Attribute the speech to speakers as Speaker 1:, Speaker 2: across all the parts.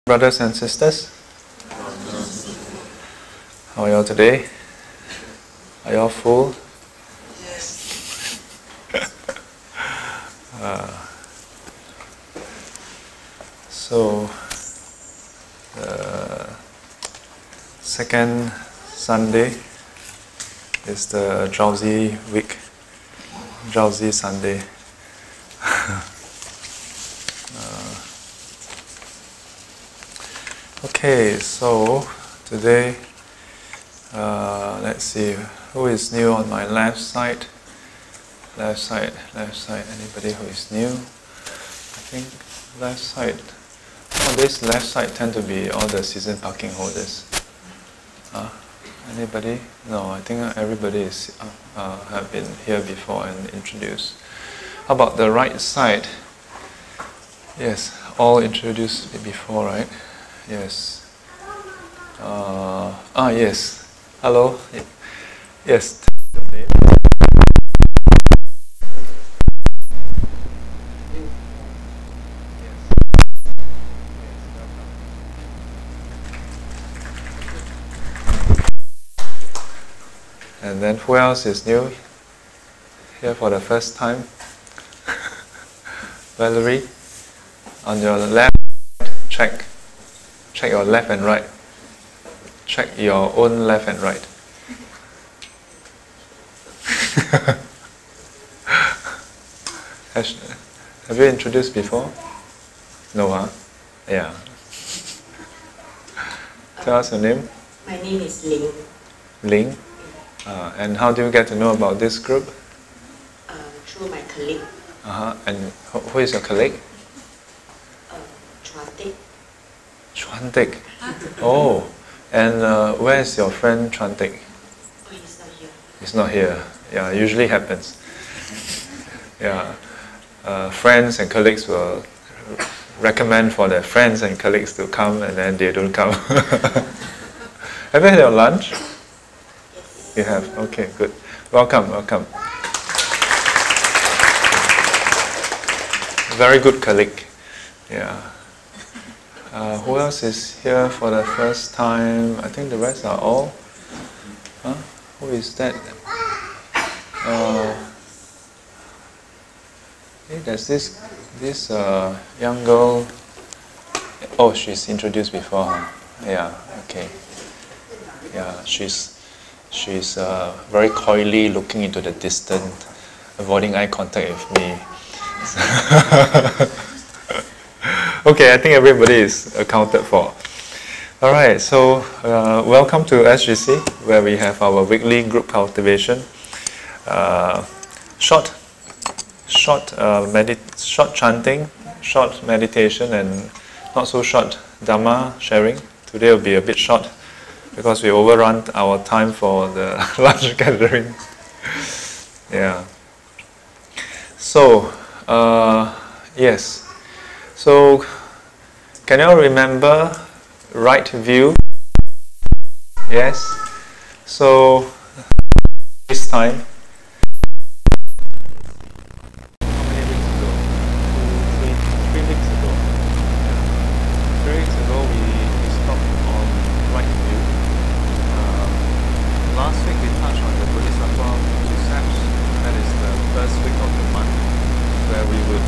Speaker 1: Brothers and sisters, how are y'all today? Are y'all full?
Speaker 2: Yes.
Speaker 1: So, the second Sunday is the drowsy week, drowsy Sunday. Okay, so today, let's see, who is new on my left side? Left side, anybody who is new? I think left side. Nowadays, left side tend to be all the season parking holders. Anybody? No, I think everybody is have been here before and introduced. How about the right side? Yes, all introduced before, right? Yes. Yes. Hello. Yes. And then who else is new here for the first time? Valerie, on your left, check your left and right. Check your own left and right. Have you introduced before? No, huh? Yeah. Tell us your name.
Speaker 2: My name is Ling.
Speaker 1: Ling. And how do you get to know about this group?
Speaker 2: Through my colleague.
Speaker 1: And who is your colleague?
Speaker 2: Chuan Tik.
Speaker 1: Chuan Tik. Oh, and where is your friend Chuan Tik?
Speaker 2: Oh, he's not here.
Speaker 1: He's not here. Yeah, usually happens. Yeah, friends and colleagues will recommend for their friends and colleagues to come, and then they don't come. Have you had your lunch?
Speaker 2: Yes.
Speaker 1: You have. Okay, good. Welcome. Very good colleague. Yeah. Who else is here for the first time? I think the rest are all. Who is that? There's this young girl. Oh, she's introduced before. Huh? Yeah. Okay. Yeah, she's very coyly looking into the distance, avoiding eye contact with me. Okay, I think everybody is accounted for. Alright, so welcome to SGC, where we have our weekly group cultivation. Short chanting, short meditation, and not so short Dharma sharing. Today will be a bit short because we overrun our time for the lunch gathering. Yeah. So, yes. So, can you all remember right view? Yes. So, this time. How many weeks ago? 3 weeks ago. 3 weeks ago we stopped on right view. Last week we touched on the Bodhisattva precepts. That is the first week of the month, where we would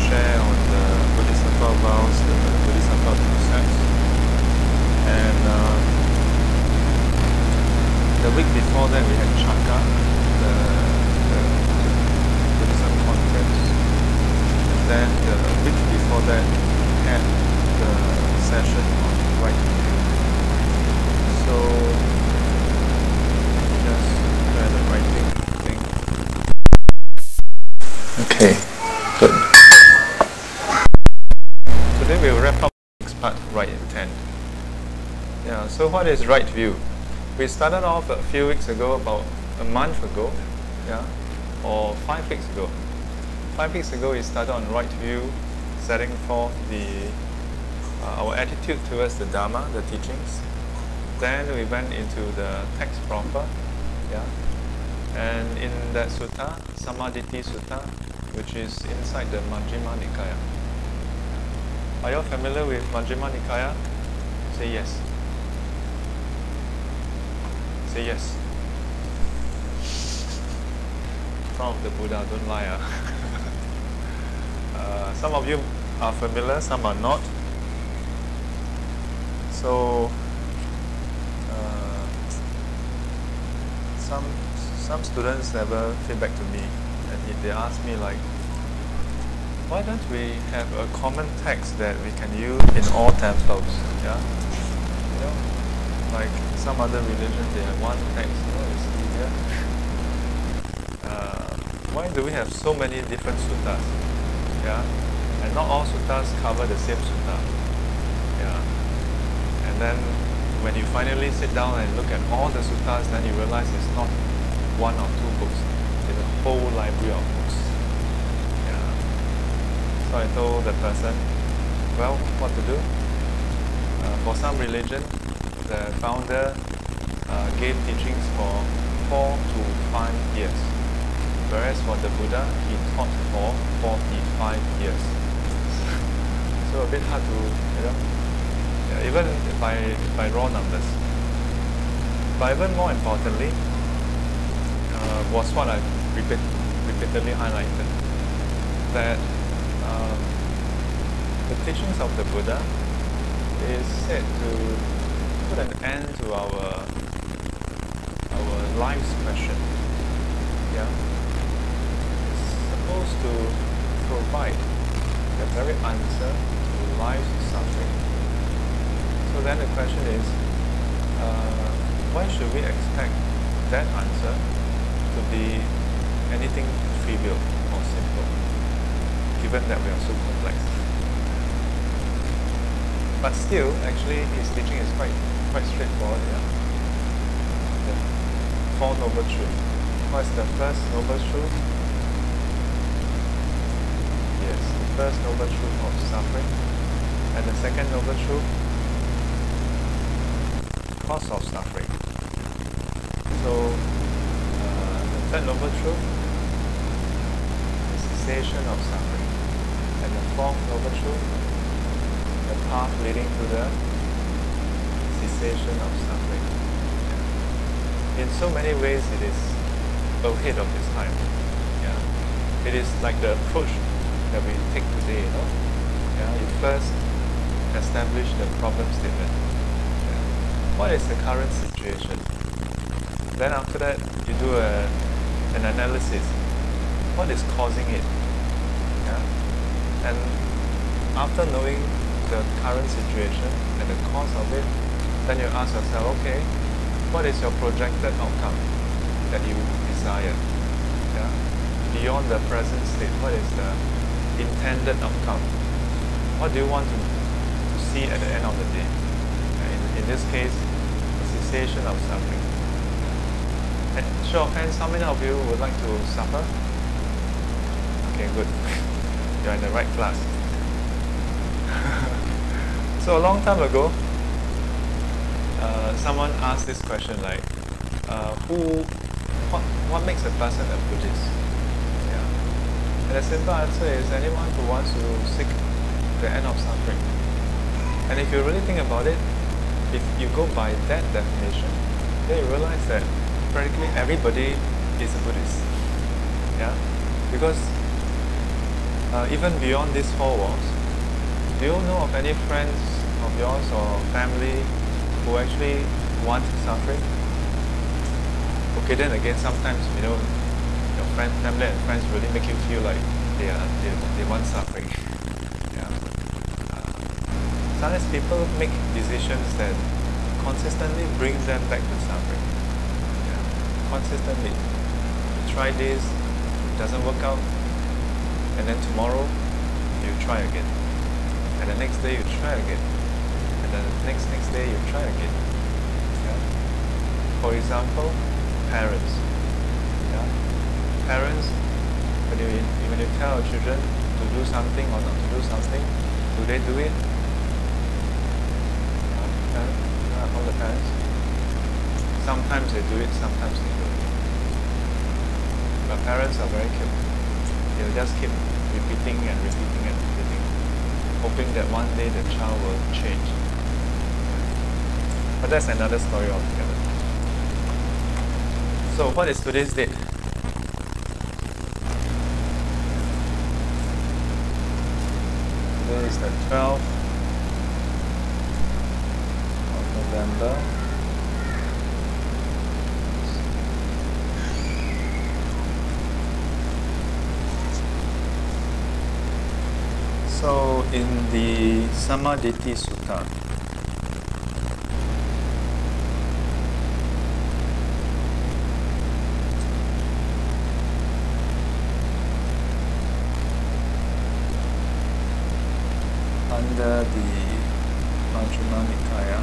Speaker 1: share on the Bodhisattva vows, the Bodhisattva precepts. And the week before that we had Chaka, the Bodhisattva conference. And then the week before that we had the session on right view. So just try the writing thing. Okay, good. Today we'll wrap up the next part, right intent. Yeah, so what is right view? We started off a few weeks ago, about a month ago, yeah, or 5 weeks ago. 5 weeks ago we started on right view, setting forth our attitude towards the Dharma, the teachings. Then we went into the text proper, yeah, and in that sutta, Sammaditthi Sutta, which is inside the Mahjjima Nikaya. Are you familiar with Mahjjima Nikaya? Say yes. Say yes. In front of the Buddha, don't lie. Some of you are familiar, some are not. So, some students never feedback to me, and they ask me like, why don't we have a common text that we can use in all temples? Yeah, you know, like some other religions, they have one text. It's easier. Why do we have so many different suttas? Yeah, and not all suttas cover the same sutta. Yeah, and then when you finally sit down and look at all the suttas, then you realize it's not one or two books; it's a whole library of books. So I told the person, well, what to do? For some religion, the founder gave teachings for 4 to 5 years, whereas for the Buddha, he taught for 45 years. So a bit hard to, even by raw numbers. But even more importantly, was what I repeatedly highlighted, that the teachings of the Buddha is said to put an end to our life's question. Yeah, it's supposed to provide the very answer to life's suffering. So then the question is, why should we expect that answer to be anything trivial or simple, given that we are so complex? But still, actually, his teaching is quite straightforward. Yeah? The Four Noble Truths. What's the first Noble Truth? Yes, the first Noble Truth of suffering. And the second Noble Truth, cause of suffering. So, the third Noble Truth, the cessation of suffering. And the fourth Noble Truth, the path leading to the cessation of suffering. In so many ways, it is ahead of its time. Yeah, it is like the approach that we take today. Yeah, you first establish the problem statement. Yeah. What is the current situation? Then after that, you do an analysis. What is causing it? Yeah, and after knowing the current situation and the cause of it, then you ask yourself, okay, what is your projected outcome that you desire? Yeah? Beyond the present state, what is the intended outcome? What do you want to see at the end of the day? In this case, the cessation of suffering. And show of hands, how many of you would like to suffer? Okay, good. You're in the right class. So a long time ago, someone asked this question like, what makes a person a Buddhist? Yeah. And the simple answer is anyone who wants to seek the end of suffering. And if you really think about it, if you go by that definition, then you realize that practically everybody is a Buddhist. Yeah, because even beyond these four walls, do you know of any friends of yours or family who actually want suffering? Okay, then again, sometimes your family and friends really make you feel like they want suffering. Yeah. Sometimes people make decisions that consistently bring them back to suffering. Yeah. Consistently, you try this, it doesn't work out, and then tomorrow you try again. And the next day you try again. And then the next day you try again. Yeah? For example, parents. Yeah? Parents, when you tell your children to do something or not to do something, do they do it? All the parents? Sometimes they do it, sometimes they don't. But parents are very cute. They'll just keep repeating and repeating and repeating. hoping that one day the child will change. But that's another story altogether. So what is today's date? Today is the 12th of November. So in the Sammaditthi Sutta, under the Mahjjima Nikaya,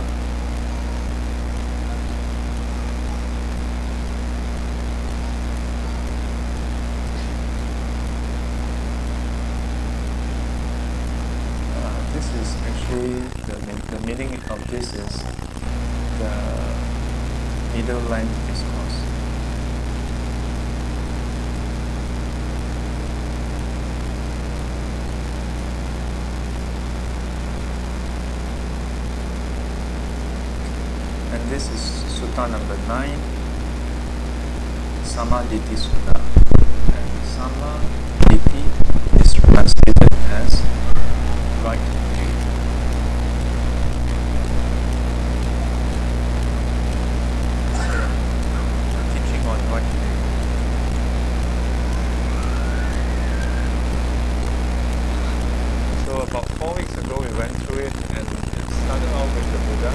Speaker 1: this is actually the meaning of this is the middle length discourse. And this is Sutta number 9, Sammaditthi Sutta. And Sammaditthi is translated as right view. Teaching on right view. So about 4 weeks ago we went through it, and it started off with the Buddha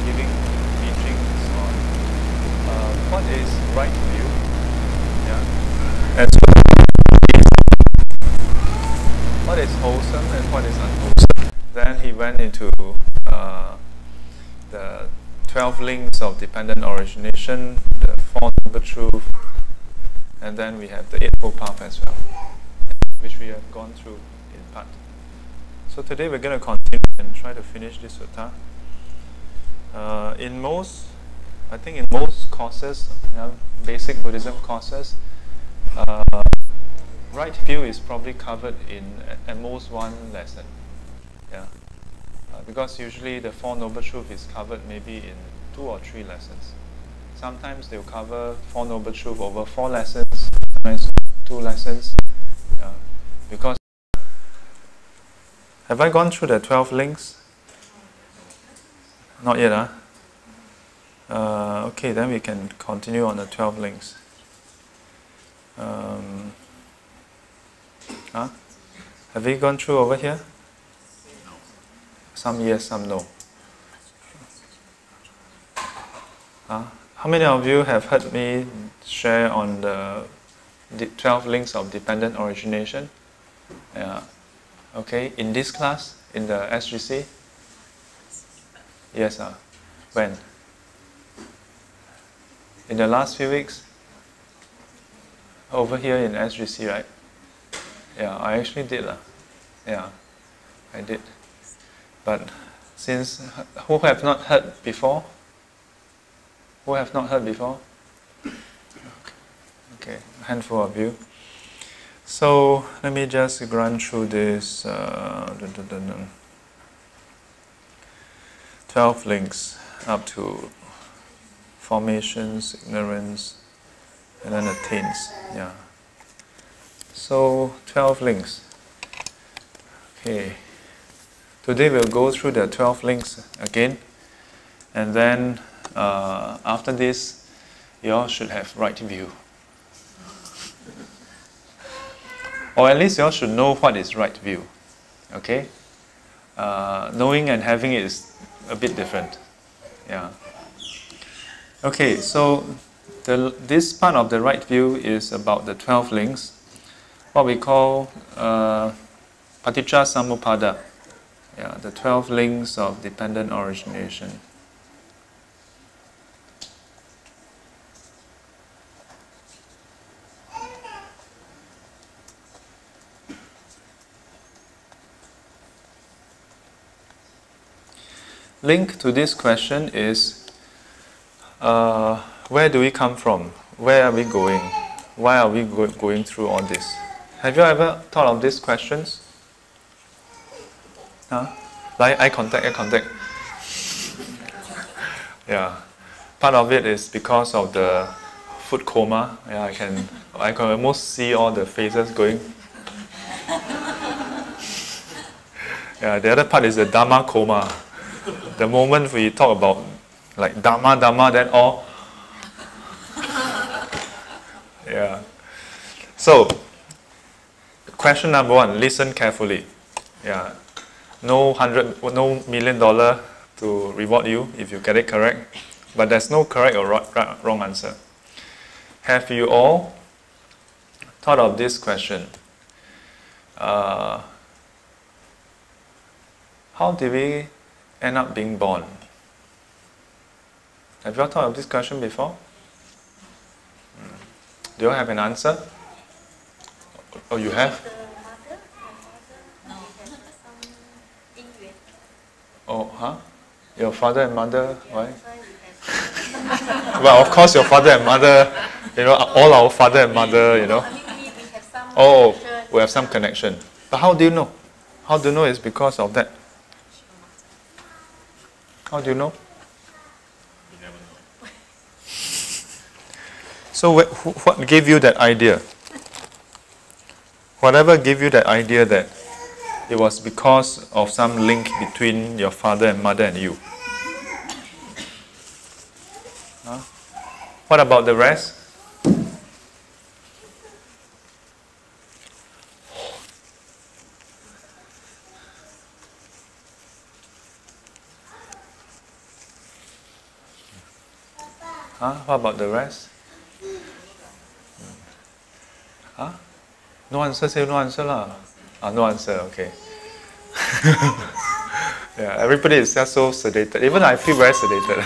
Speaker 1: giving teachings on what is right view, and so what is wholesome and what is unwholesome. Then he went into the 12 links of dependent origination, the 4 noble truths, and then we have the Eightfold Path as well, which we have gone through in part. So today we're going to continue and try to finish this sutta. I think in most courses, basic Buddhism courses, right view is probably covered in at most one lesson. Because usually the 4 noble truths is covered maybe in 2 or 3 lessons. Sometimes they'll cover 4 noble truths over 4 lessons, sometimes 2 lessons. Because have I gone through the 12 links? Not yet, huh? Okay, then we can continue on the 12 links. Have we gone through over here? Some yes, some no. How many of you have heard me share on the 12 links of dependent origination? Okay, in this class, in the SGC? Yes, when? In the last few weeks? Over here in SGC, right? Yeah, I actually did. Yeah, I did. But since, who have not heard before? Who have not heard before? Okay, a handful of you. So, let me just run through this 12 links up to formations, ignorance, and then attains. Yeah. So 12 links. Okay. Today we'll go through the 12 links again, and then after this, you all should have right view. Or at least you all should know what is right view. Okay? Knowing and having it is a bit different. Yeah. Okay, so this part of the right view is about the 12 links, what we call Paticca Samuppada. Yeah, the 12 links of dependent origination. Link to this question is, where do we come from? Where are we going? Why are we going through all this? Have you ever thought of these questions? Huh? Like eye contact. Yeah. Part of it is because of the food coma. Yeah, I can almost see all the faces going. Yeah, the other part is the Dharma coma. The moment we talk about like Dharma, then all. Yeah. So, question number one, listen carefully. Yeah. No $100 million to reward you if you get it correct. But there's no correct or wrong answer. Have you all thought of this question? How did we end up being born? Have you all thought of this question before? Do you all have an answer? Oh, you have? Oh, huh? Your father and mother, why? Well, of course your father and mother, all our father and mother, Oh, we have some connection. But how do you know? How do you know it's because of that? How do you know? So what gave you that idea? Whatever gave you that idea that it was because of some link between your father and mother and you? Huh? What about the rest? Huh? What about the rest? Huh? No answer, say no answer lah. No answer, okay. Yeah, everybody is just so sedated. Even I feel very sedated.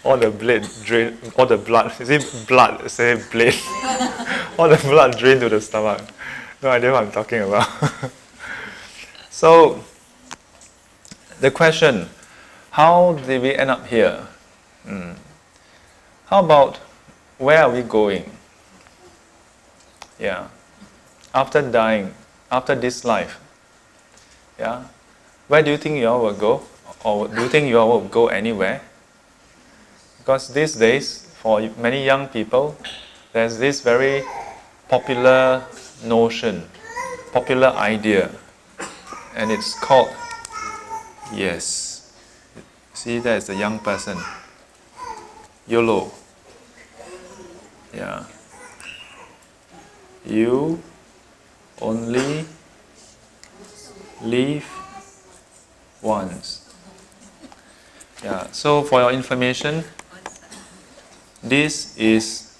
Speaker 1: All the blade drain, all the blood. Is it blood? Say blade. All the blood drained to the stomach. No idea what I'm talking about. So, the question, how did we end up here? How about where are we going? Yeah. After dying, after this life. Yeah. Where do you think you all will go? Or do you think you all will go anywhere? Because these days, for many young people, there's this very popular notion, popular idea, and it's called, yes, see, there's the young person, YOLO. Yeah. You only live once. Yeah. So for your information, this is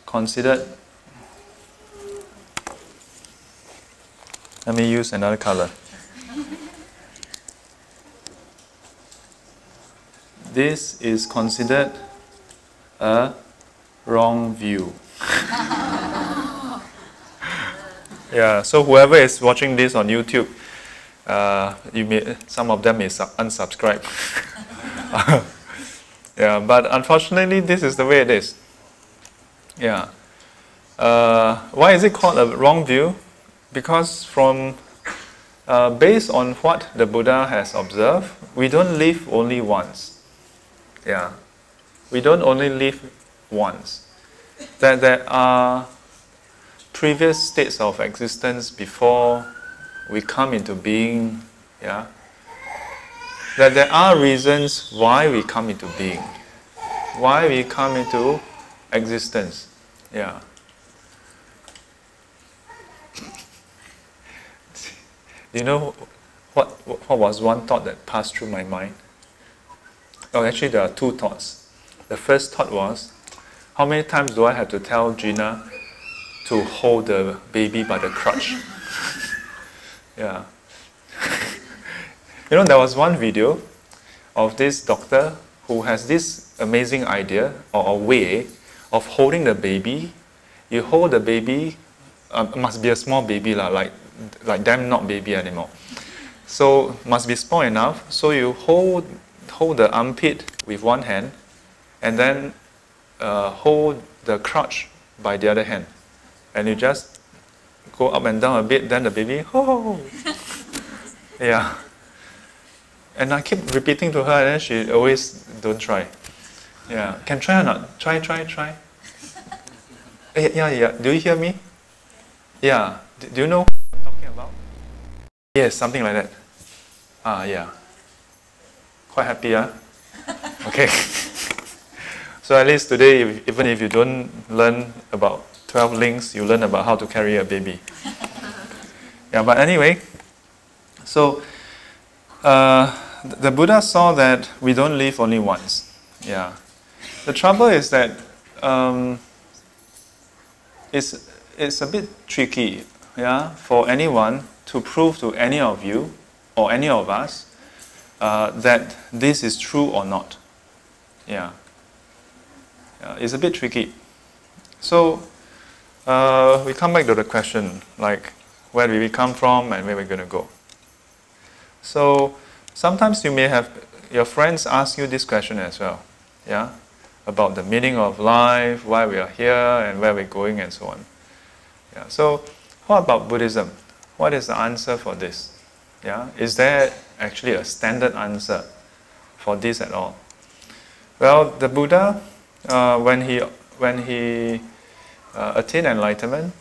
Speaker 1: considered. Let me use another color. This is considered a wrong view. Yeah, so whoever is watching this on YouTube, some of them may unsubscribe. Yeah, but unfortunately, this is the way it is. Yeah. Why is it called a wrong view? Because based on what the Buddha has observed, we don't live only once. Yeah. We don't only live once. That there are previous states of existence before we come into being. Yeah. That there are reasons why we come into being, why we come into existence. Yeah. Do you know what was one thought that passed through my mind? Oh, actually there are two thoughts. The first thought was, how many times do I have to tell Gina to hold the baby by the crutch? Yeah. There was one video of this doctor who has this amazing idea or way of holding the baby. You hold the baby, must be a small baby like them not baby anymore. So must be small enough. So you hold the armpit with one hand, and then hold the crutch by the other hand, and you just go up and down a bit, then the baby, oh, yeah. And I keep repeating to her, and then she always don't try. Yeah, can try or not? Try. Yeah. Do you hear me? Yeah. Do you know what I'm talking about? Yes, something like that. Yeah. Quite happy, huh? Okay. So at least today, even if you don't learn about 12 links, you learn about how to carry a baby. Yeah, but anyway, so the Buddha saw that we don't live only once. Yeah. The trouble is that it's a bit tricky, yeah, for anyone to prove to any of you or any of us that this is true or not. Yeah. It's a bit tricky. So we come back to the question, like, where did we come from and where we're going to go. So sometimes you may have your friends ask you this question as well, yeah, about the meaning of life, why we are here, and where we're going, and so on. Yeah. So what about Buddhism? What is the answer for this? Yeah, is there actually a standard answer for this at all? Well, the Buddha, when he attained enlightenment,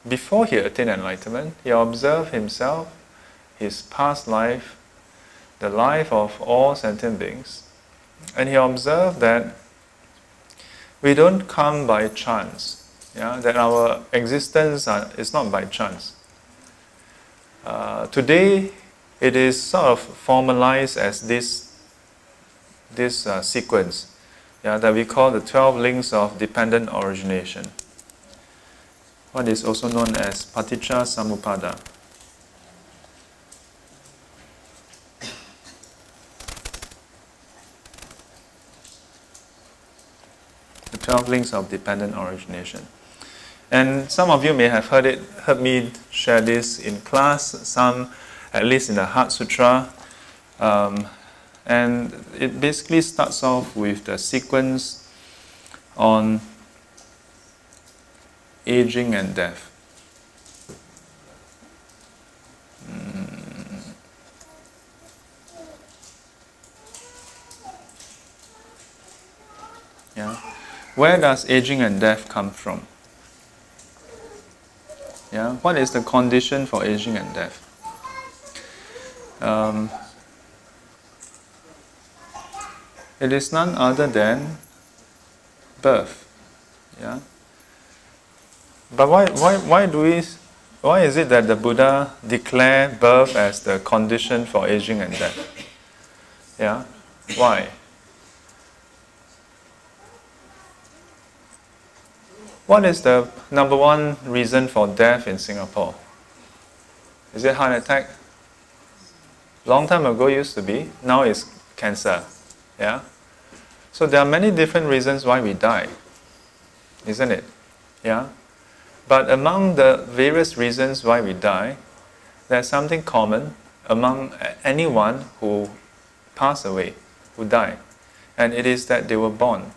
Speaker 1: before he attained enlightenment, he observed himself, his past life, the life of all sentient beings, and he observed that we don't come by chance. Yeah, that our existence is not by chance. Today, it is sort of formalized as this sequence, yeah, that we call the 12 links of dependent origination. What is also known as Paticca Samuppada. The 12 links of dependent origination. And some of you may have heard me share this in class, some at least in the Heart Sutra. And it basically starts off with the sequence on aging and death. Yeah. Where does aging and death come from? Yeah. What is the condition for aging and death? It is none other than birth. Yeah. But why is it that the Buddha declared birth as the condition for aging and death? Yeah. Why? What is the number one reason for death in Singapore? Is it heart attack? Long time ago it used to be. Now it's cancer. Yeah. So there are many different reasons why we die, isn't it? Yeah. But among the various reasons why we die, there's something common among anyone who passed away, who died, and it is that they were born.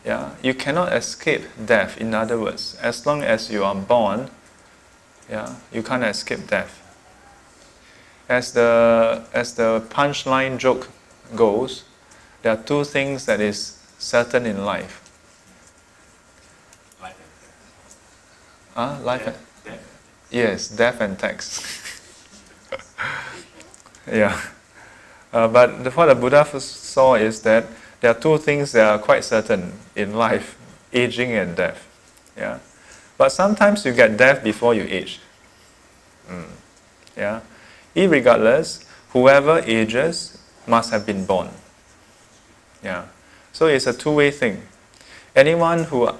Speaker 1: Yeah, you cannot escape death. In other words, as long as you are born, yeah, you can't escape death. As the punchline joke goes, there are two things that is certain in life. Life and death. Yes, death and tax. Yeah. But what the Buddha saw is that there are two things that are quite certain in life: aging and death. Yeah. But sometimes you get death before you age. Yeah. Irregardless, whoever ages must have been born. Yeah. So it's a two-way thing. Anyone who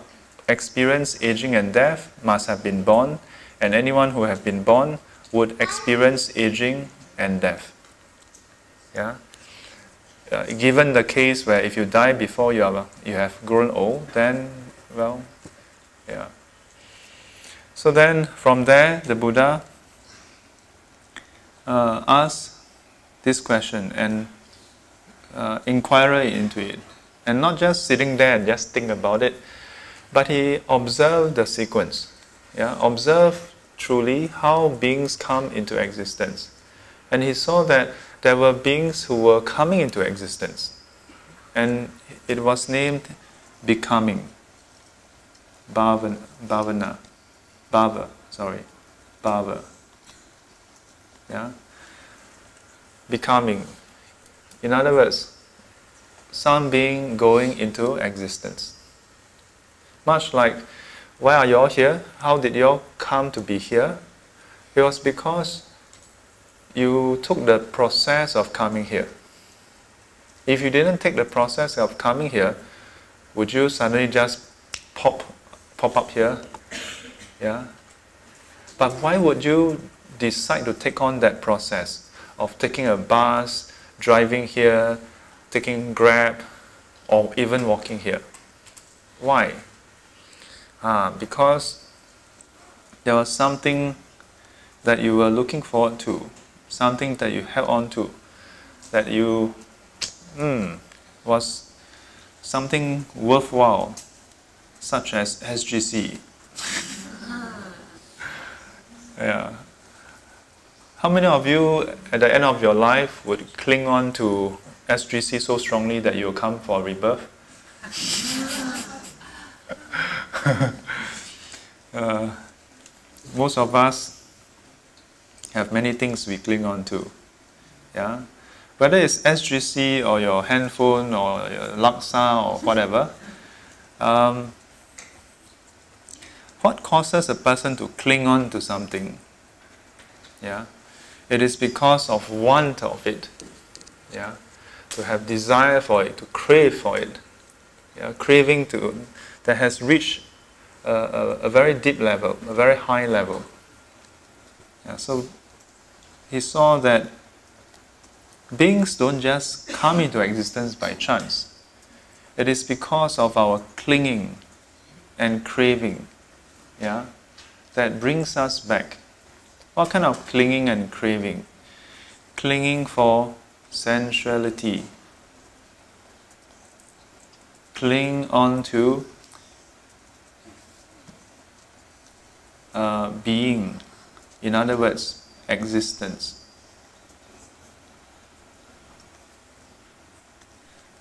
Speaker 1: experience aging and death must have been born, and anyone who have been born would experience aging and death. Yeah. Given the case where if you die before you have grown old, then, well, yeah. So then from there, the Buddha asked this question and inquired into it. And not just sitting there and just think about it, but he observed the sequence. Yeah, observe truly how beings come into existence. And he saw that there were beings who were coming into existence. And it was named becoming. Bhava. Yeah? Becoming. In other words, some being going into existence. Much like, why are you all here? How did you all come to be here? It was because you took the process of coming here. If you didn't take the process of coming here, would you suddenly just pop up here? Yeah. But why would you decide to take on that process of taking a bus, driving here, taking Grab, or even walking here? Why? Because there was something that you were looking forward to, something that you held on to, that you was something worthwhile, such as SGC. Yeah. How many of you at the end of your life would cling on to SGC so strongly that you will come for rebirth? Most of us have many things we cling on to. Yeah? Whether it's SGC or your handphone or your laksa or whatever, what causes a person to cling on to something? Yeah? It is because of want of it. Yeah? To have desire for it, to crave for it. Yeah? Craving that has reached a very deep level, a very high level. Yeah? So he saw that beings don't just come into existence by chance. It is because of our clinging and craving, yeah, that brings us back. What kind of clinging and craving? Clinging for sensuality. Cling on to being. In other words, existence.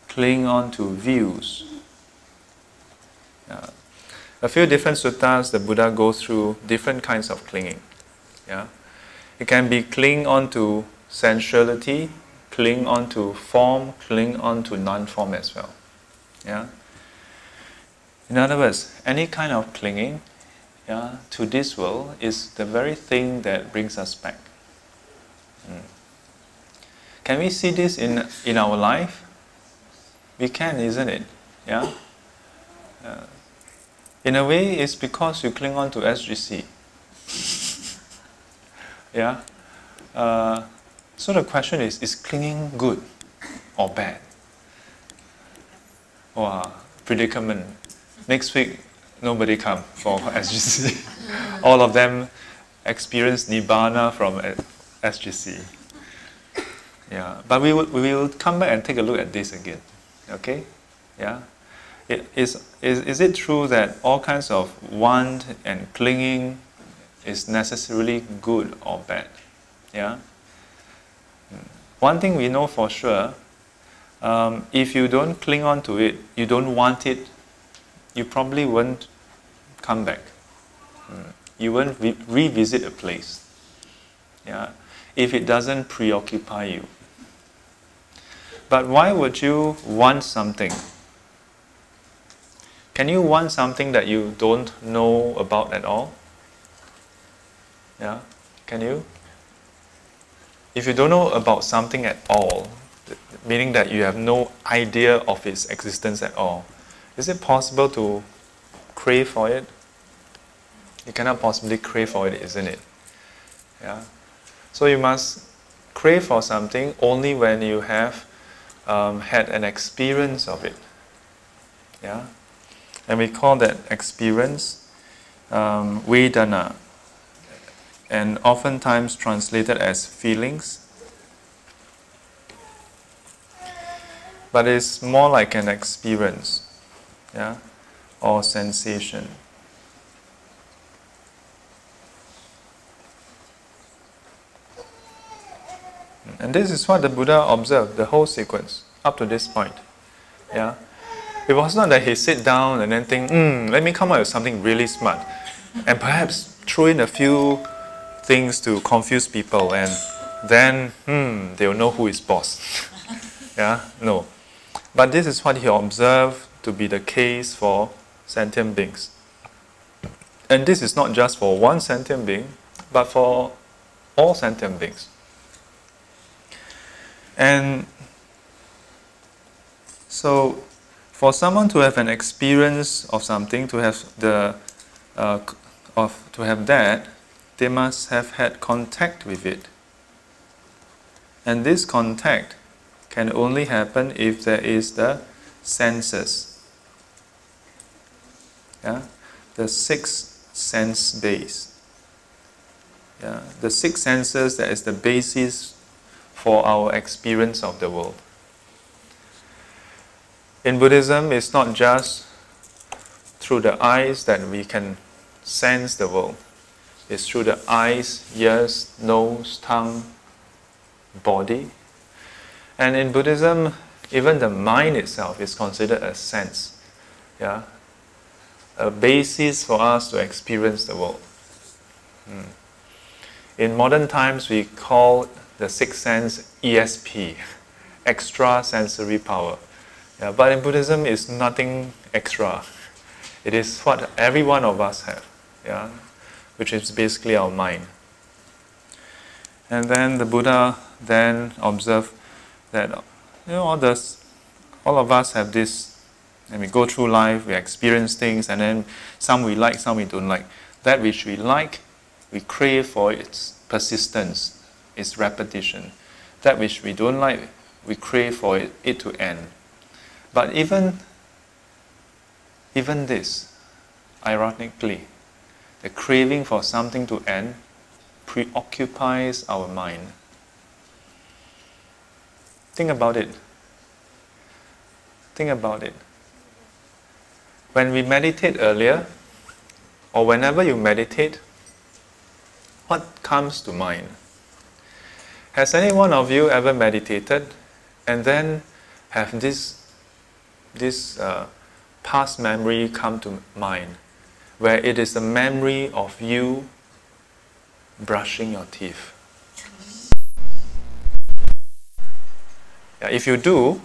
Speaker 1: Cling on to views. A few different suttas, the Buddha goes through different kinds of clinging. Yeah? It can be cling on to sensuality, cling on to form, cling on to non-form as well. Yeah? In other words, any kind of clinging, yeah, to this world is the very thing that brings us back. Can we see this in our life? We can, isn't it? Yeah. In a way, it's because you cling on to SGC. Yeah. So the question is clinging good or bad? Wow, predicament. Next week, nobody come for SGC. All of them experience Nibbana from SGC. Yeah, but we will come back and take a look at this again. Okay? Yeah? Is it true that all kinds of want and clinging is necessarily good or bad? Yeah? One thing we know for sure, if you don't cling on to it, you don't want it, you probably won't come back. You won't revisit a place. Yeah? If it doesn't preoccupy you. But why would you want something? Can you want something that you don't know about at all? Yeah? Can you? If you don't know about something at all, meaning that you have no idea of its existence at all, is it possible to crave for it? You cannot possibly crave for it, isn't it? Yeah? So you must crave for something only when you have had an experience of it. Yeah? And we call that experience Vedana, and oftentimes translated as feelings. But it's more like an experience, yeah, or sensation. And this is what the Buddha observed, the whole sequence, up to this point. Yeah? It was not that he sit down and then think, let me come up with something really smart. And perhaps throw in a few things to confuse people and then, they'll know who is boss. Yeah? No. But this is what he observed to be the case for sentient beings. And this is not just for one sentient being, but for all sentient beings. And so, for someone to have an experience of something, to have that, they must have had contact with it. And this contact can only happen if there is the senses. Yeah? The six sense base. Yeah? The six senses, that is the basis for our experience of the world. In Buddhism, it's not just through the eyes that we can sense the world. It's through the eyes, ears, nose, tongue, body. And in Buddhism, even the mind itself is considered a sense. Yeah? A basis for us to experience the world. In modern times, we call the sixth sense ESP, extra sensory power. Yeah, but in Buddhism, it's nothing extra. It is what every one of us have, yeah, which is basically our mind. And then the Buddha then observed that all of us have this, and we go through life, we experience things, and then some we like, some we don't like. That which we like, we crave for its persistence, its repetition. That which we don't like, we crave for it to end. But even this, ironically, the craving for something to end preoccupies our mind. Think about it. Think about it. When we meditate earlier, or whenever you meditate, what comes to mind? Has any one of you ever meditated and then have this past memory come to mind, where it is the memory of you brushing your teeth? Yeah, if you do,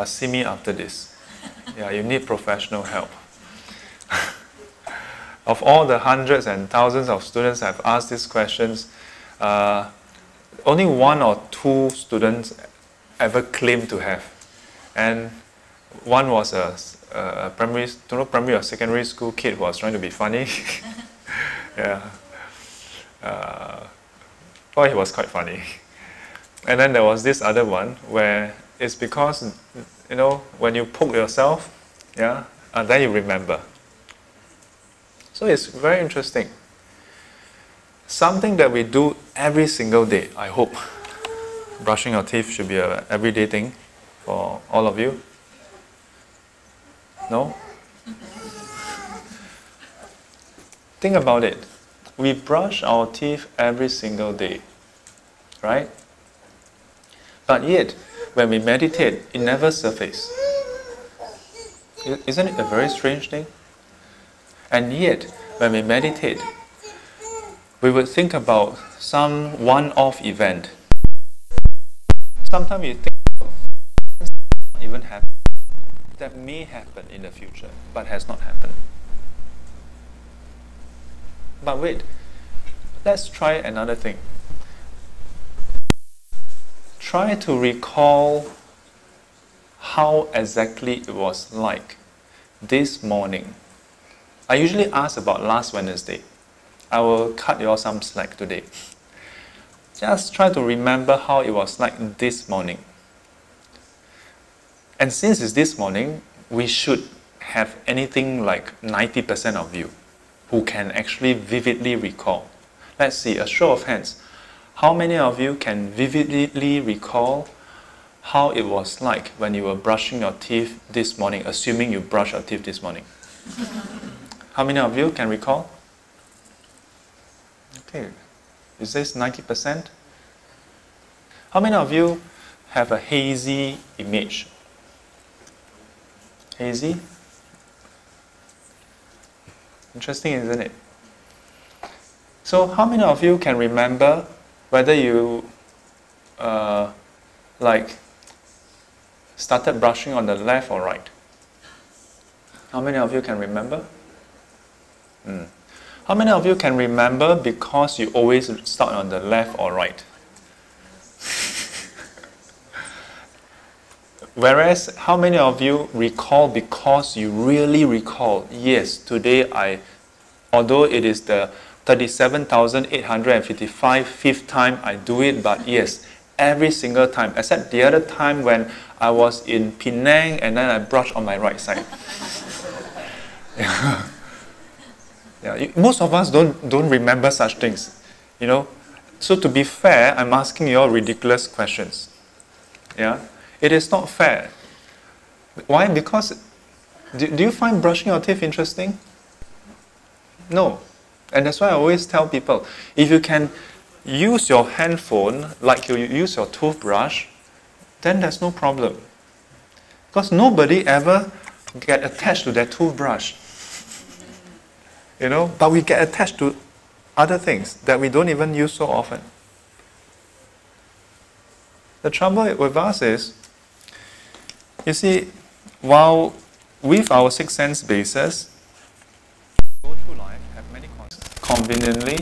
Speaker 1: see me after this. Yeah, you need professional help. Of all the hundreds and thousands of students I've asked these questions, only one or two students ever claimed to have. And one was a primary or secondary school kid who was trying to be funny. Yeah. Well, he was quite funny. And then there was this other one where it's because, when you poke yourself, yeah, and then you remember. So it's very interesting. Something that we do every single day, I hope. Brushing your teeth should be an everyday thing for all of you. No? Think about it. We brush our teeth every single day, right? But yet, when we meditate, it never surfaces. Isn't it a very strange thing? And yet, when we meditate, we would think about some one-off event. Sometimes we think even happen that may happen in the future, but has not happened. But wait, let's try another thing. Try to recall how exactly it was like this morning. I usually ask about last Wednesday. I will cut you all some slack today. Just try to remember how it was like this morning. And since it's this morning, we should have anything like 90% of you who can actually vividly recall. Let's see, a show of hands. How many of you can vividly recall how it was like when you were brushing your teeth this morning, assuming you brushed your teeth this morning? How many of you can recall? Okay, is this 90%? How many of you have a hazy image? Hazy? Interesting, isn't it? So how many of you can remember whether you like started brushing on the left or right? How many of you can remember? How many of you can remember because you always start on the left or right? Whereas, how many of you recall because you really recall, yes, today although it is the 37,855 fifth time I do it, but yes, every single time, except the other time when I was in Penang and then I brushed on my right side. Most of us don't remember such things, you know. So to be fair, I'm asking you all ridiculous questions. Yeah. It is not fair. Why? Because, do you find brushing your teeth interesting? No. And that's why I always tell people, if you can use your handphone like you use your toothbrush, then there's no problem. Because nobody ever get attached to their toothbrush. You know, but we get attached to other things that we don't even use so often. The trouble with us is, you see, while with our six sense bases, we go through life, have many conveniently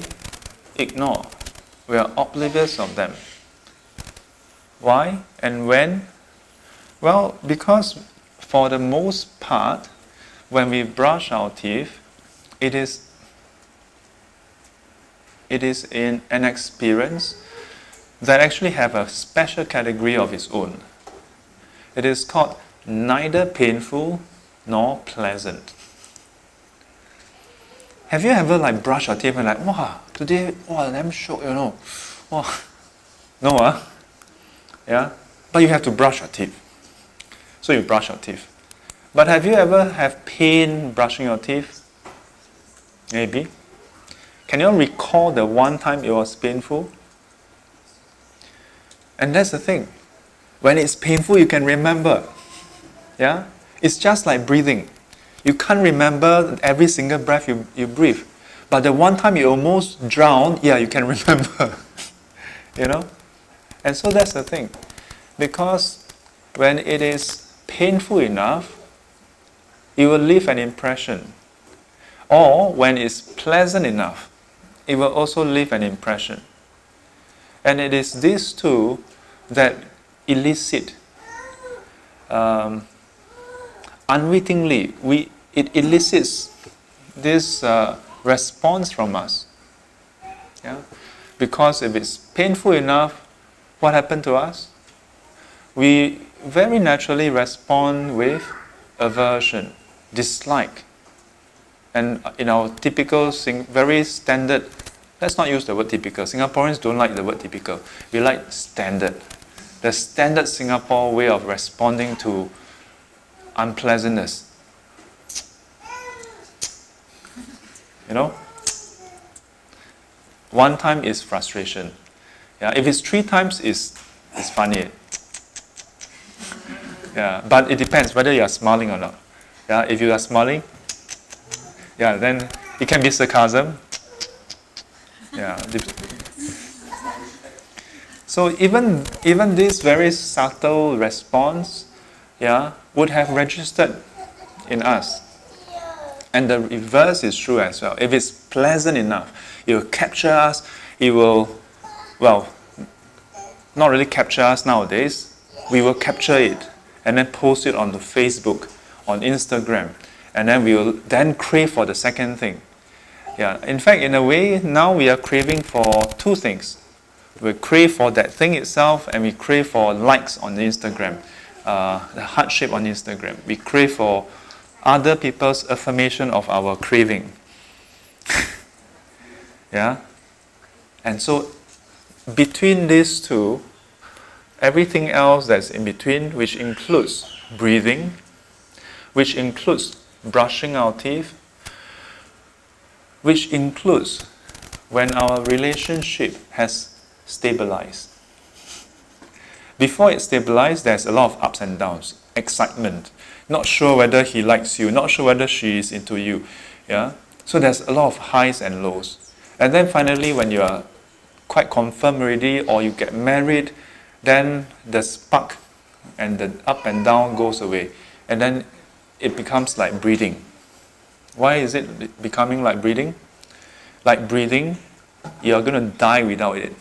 Speaker 1: ignore. We are oblivious of them. Why and when? Well, because for the most part, when we brush our teeth, it is in an experience that actually have a special category of its own. It is called neither painful nor pleasant. Have you ever like brushed your teeth and like, wow, today, wow, I'm shocked, you know. Wow. No, yeah? But you have to brush your teeth. So you brush your teeth. But have you ever have pain brushing your teeth? Maybe. Can you recall the one time it was painful? And that's the thing. When it's painful, you can remember. Yeah? It's just like breathing. You can't remember every single breath you breathe. But the one time you almost drowned, yeah, you can remember. You know? And so that's the thing. Because when it is painful enough, it will leave an impression. Or when it's pleasant enough, it will also leave an impression. And it is these two that elicit, unwittingly, it elicits this response from us. Yeah? Because if it's painful enough, what happened to us? We very naturally respond with aversion, dislike. And in our typical, very standard, let's not use the word typical. Singaporeans don't like the word typical. We like standard. The standard Singapore way of responding to unpleasantness. You know? One time is frustration. Yeah, if it's 3 times, it's funny. Yeah, but it depends whether you are smiling or not. Yeah, if you are smiling, yeah, then it can be sarcasm. Yeah. So even this very subtle response, yeah, would have registered in us. And the reverse is true as well. If it's pleasant enough, it will capture us. It will, well, not really capture us nowadays. We will capture it and then post it on the Facebook, on Instagram, and then we will then crave for the second thing. Yeah. In fact, in a way, now we are craving for 2 things. We crave for that thing itself, and we crave for likes on Instagram, the heart shape on Instagram. We crave for other people's affirmation of our craving. Yeah? And so, between these two, everything else that's in between, which includes breathing, which includes brushing our teeth, which includes when our relationship has stabilized. Before it stabilizes, there's a lot of ups and downs, excitement, not sure whether he likes you, not sure whether she is into you. Yeah? So there's a lot of highs and lows. And then finally, when you are quite confirmed already, or you get married, then the spark and the up and down goes away. And then it becomes like breathing. Why is it becoming like breathing? Like breathing, you're going to die without it.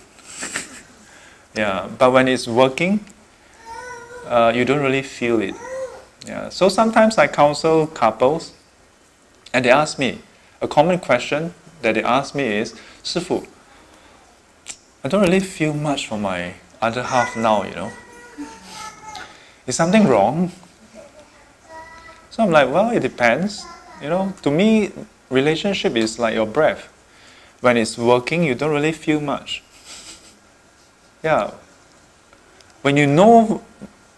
Speaker 1: Yeah, but when it's working, you don't really feel it. Yeah. So sometimes I counsel couples, and they ask me, a common question that they ask me is, Shifu, I don't really feel much for my other half now, you know. Is something wrong? So I'm like, well, it depends. You know, to me, relationship is like your breath. When it's working, you don't really feel much. Yeah. When you know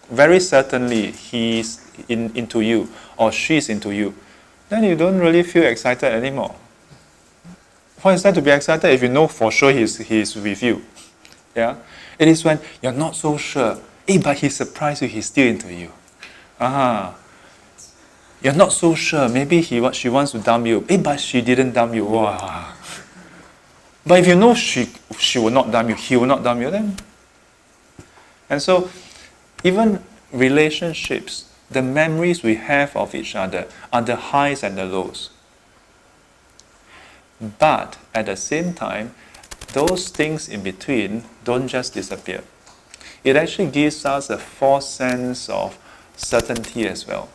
Speaker 1: very certainly he's into you or she's into you, then you don't really feel excited anymore. Why is that to be excited if you know for sure he's with you? Yeah? It is when you're not so sure. But he surprised you, he's still into you. You're not so sure. Maybe she wants to dump you. But she didn't dump you. Wow. But if you know she will not dump you, he will not dump you, then. And so, even relationships, the memories we have of each other are the highs and the lows. But at the same time, those things in between don't just disappear. It actually gives us a false sense of certainty as well.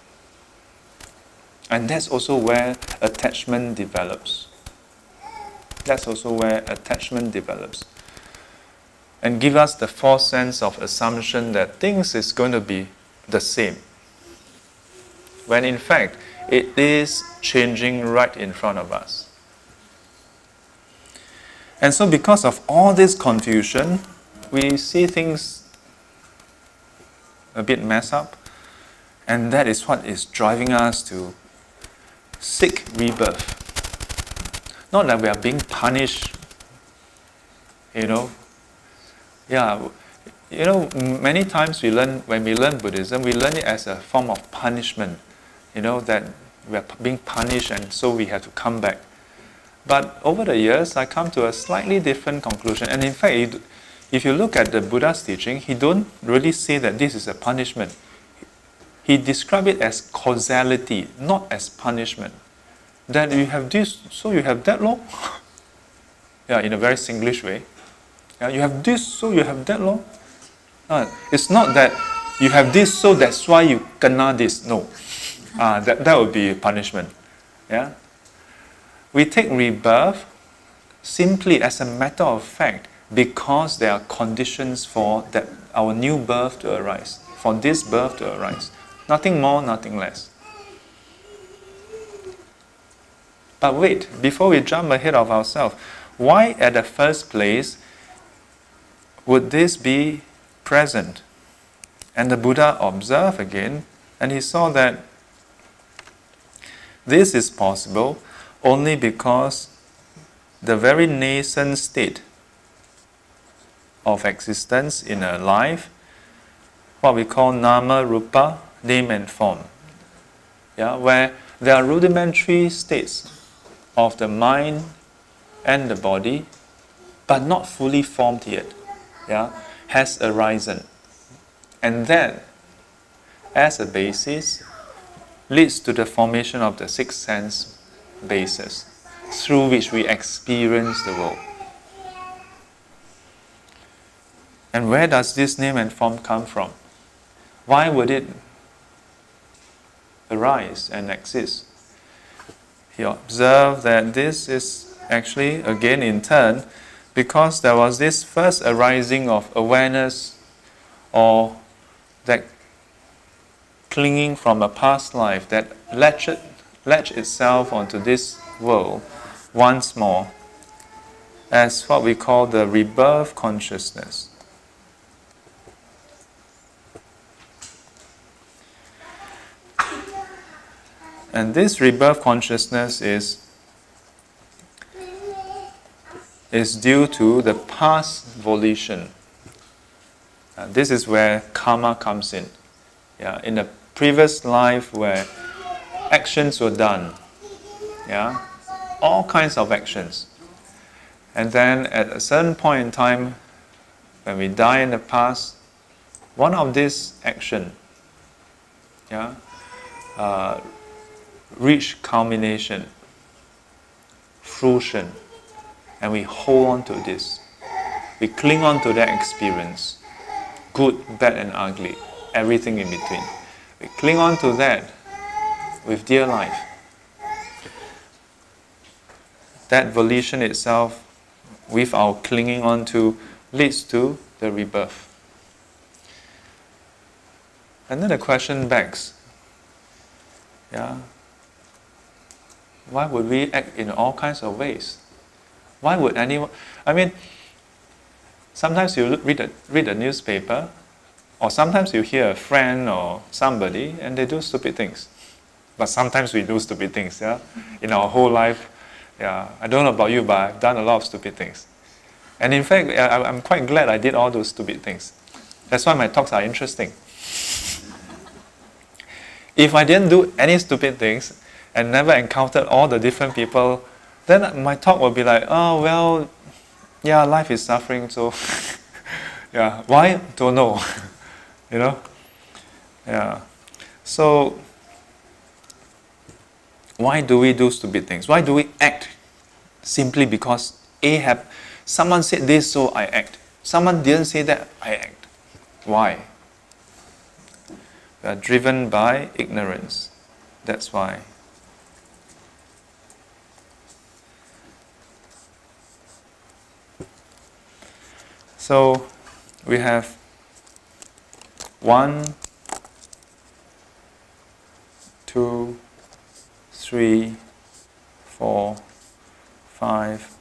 Speaker 1: And that's also where attachment develops. And give us the false sense of assumption that things is going to be the same. When in fact, it is changing right in front of us. And so because of all this confusion, we see things a bit messed up. And that is what is driving us to seek rebirth. Not that we are being punished, you know. Yeah, you know, many times when we learn Buddhism, we learn it as a form of punishment. You know, that we are being punished and so we have to come back. But over the years, I come to a slightly different conclusion. And in fact, if you look at the Buddha's teaching, he don't really say that this is a punishment. He describes it as causality, not as punishment. That you have this, so you have that law. Yeah, in a very Singlish way. Yeah, you have this, so you have that law. It's not that you have this, so that's why you kena this. No. That would be punishment. Yeah? We take rebirth simply as a matter of fact because there are conditions for that our new birth to arise, for this birth to arise. Nothing more, nothing less. But wait, before we jump ahead of ourselves, why at the first place would this be present? And the Buddha observed again, and he saw that this is possible only because the very nascent state of existence in a life, what we call nama, rupa, name and form, yeah, where there are rudimentary states of the mind and the body, but not fully formed yet, yeah, has arisen. And that, as a basis, leads to the formation of the sixth sense basis, through which we experience the world. And where does this name and form come from? Why would it arise and exist? He observed that this is actually, again in turn, because there was this first arising of awareness or that clinging from a past life that latched itself onto this world once more as what we call the rebirth consciousness. And this rebirth consciousness is due to the past volition. This is where karma comes in. Yeah, in the previous life where actions were done, yeah, all kinds of actions. And then at a certain point in time, when we die in the past, one of these action, yeah, reach culmination, fruition, and we hold on to this. We cling on to that experience, good, bad and ugly, everything in between. We cling on to that with dear life. That volition itself, with our clinging on to, leads to the rebirth. And then the question begs, yeah, why would we act in all kinds of ways? Why would anyone? I mean, sometimes you read a newspaper, or sometimes you hear a friend or somebody, and they do stupid things. But sometimes we do stupid things, yeah, in our whole life. Yeah, I don't know about you, but I've done a lot of stupid things. And in fact, I'm quite glad I did all those stupid things. That's why my talks are interesting. If I didn't do any stupid things and never encountered all the different people, then my talk will be like, oh, well, yeah, life is suffering, so yeah, why? Don't know. You know? Yeah. So, why do we do stupid things? Why do we act? Simply because someone said this, so I act. Someone didn't say that, I act. Why? We are driven by ignorance. That's why. So, we have 1, 2, 3, 4, 5,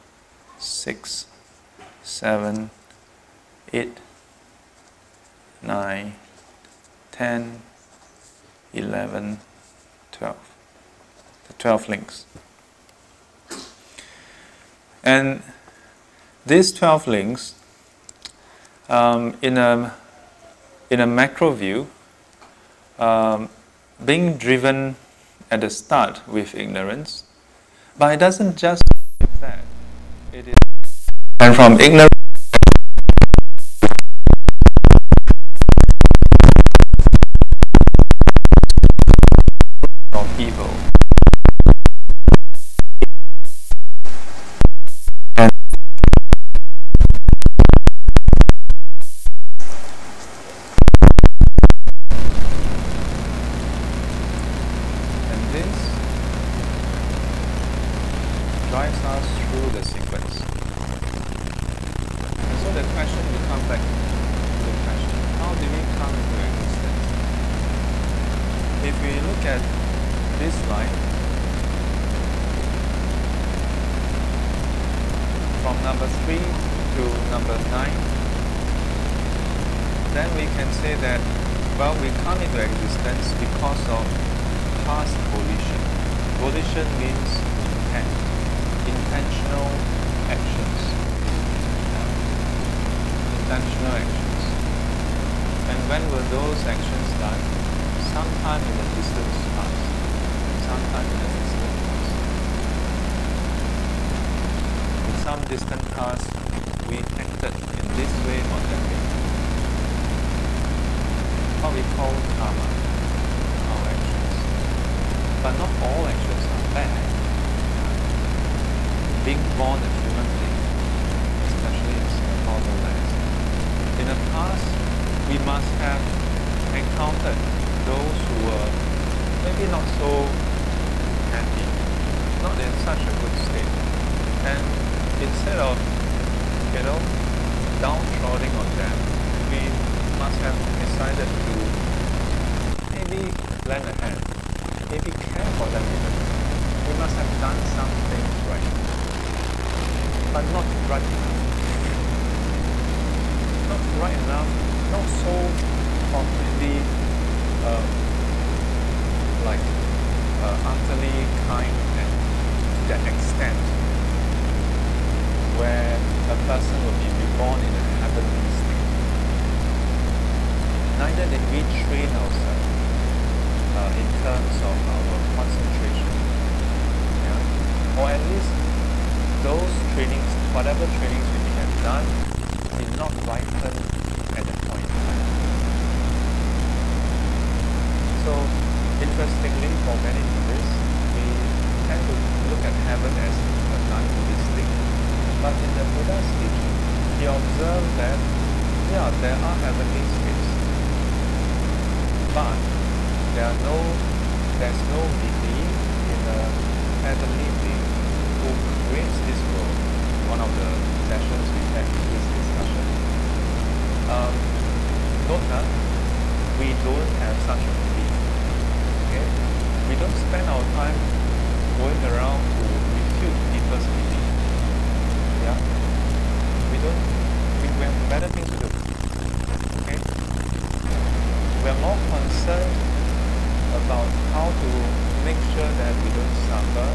Speaker 1: 6, 7, 8, 9, 10, 11, 12. The 12 links. And these 12 links, in a macro view, being driven at the start with ignorance, but it doesn't just with that. It is, and from ignorance of evil. And this drives us through the sequence. And so the question will come back to the question, how do we come into existence? If we look at this line, from number 3 to number 9, then we can say that, well, we come into existence because of past volition. Volition means intent, intentional actions. Intentional actions. And when were those actions done? Sometime in the distant past. Sometime in the distant past. In some distant past, we acted in this way or that way. What we call karma, our actions. But not all actions are bad. Being born a human being, especially in Singapore, no less. In the past, we must have encountered those who were maybe not so happy, not in such a good state. And instead of, downtrodden on them, we must have decided to maybe lend a hand, maybe care for them even. We must have done some things right, but not right enough. Not right enough, not so completely utterly kind and to that extent where a person will be reborn in a heavenly state. if we train ourselves in terms of our concentration, yeah, or at least those trainings, whatever trainings we have done, did not ripen at that point in time. So, interestingly, for many Buddhists, we tend to look at heaven as a non-Buddhistic. But in the Buddha's teaching, he observed that, yeah, there are heavenly states, but there's no belief in a heavenly being who creates this world. One of the sessions we had this discussion. Note that we don't have such a belief. Okay? We don't spend our time going around to refute people's belief. Yeah? We have better things to do. Okay? We are more concerned about how to make sure that we don't suffer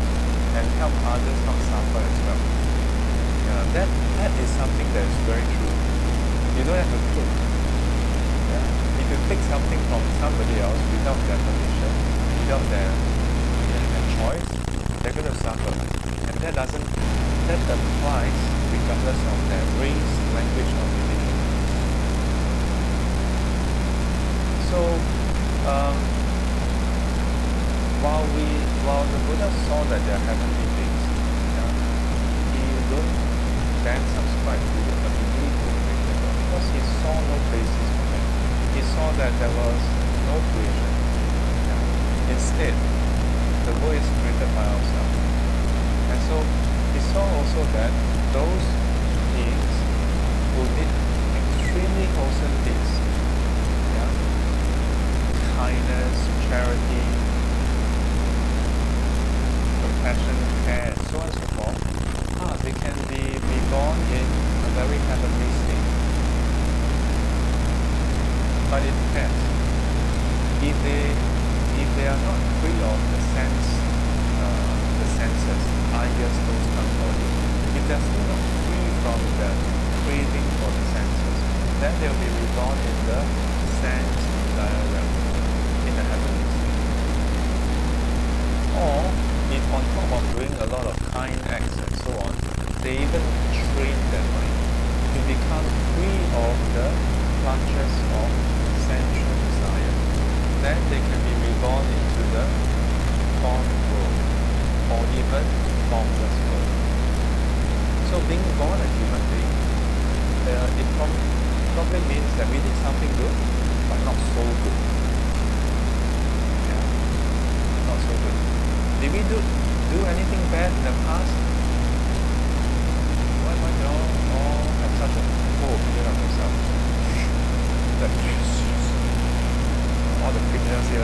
Speaker 1: and help others not suffer as well. Yeah, that is something that is very true. You don't have to cook. Yeah? If you take something from somebody else without their permission, without their choice, they're going to suffer. And that applies regardless of their race, language, or religion. So, while the Buddha saw that there are heavenly beings, he don't then subscribe to a belief in creation because he saw no basis for that. He saw that there was no creation. Instead, the world is created by ourselves. And so he saw also that those beings who did extremely wholesome deeds, kindness, charity, compassion, care, and so on and so forth, they can be reborn in a very heavenly state. But it depends. If they are not free of the senses, eyes, nose, tongue, body, if they're still not free from the craving for the senses, then they'll be reborn in the sense desire realm, in the heavenly state. Or if on top of doing a lot of kind acts and so on, they even train their mind to become free of the clutches of sensual desire, then they can be reborn into the form world or even formless world. So being born a human being, it probably means that we did something good, but not so good. Yeah, not so good. Did we do anything bad in the past? Why do you all have such a poor opinion of yourself? Like, all the criminals here.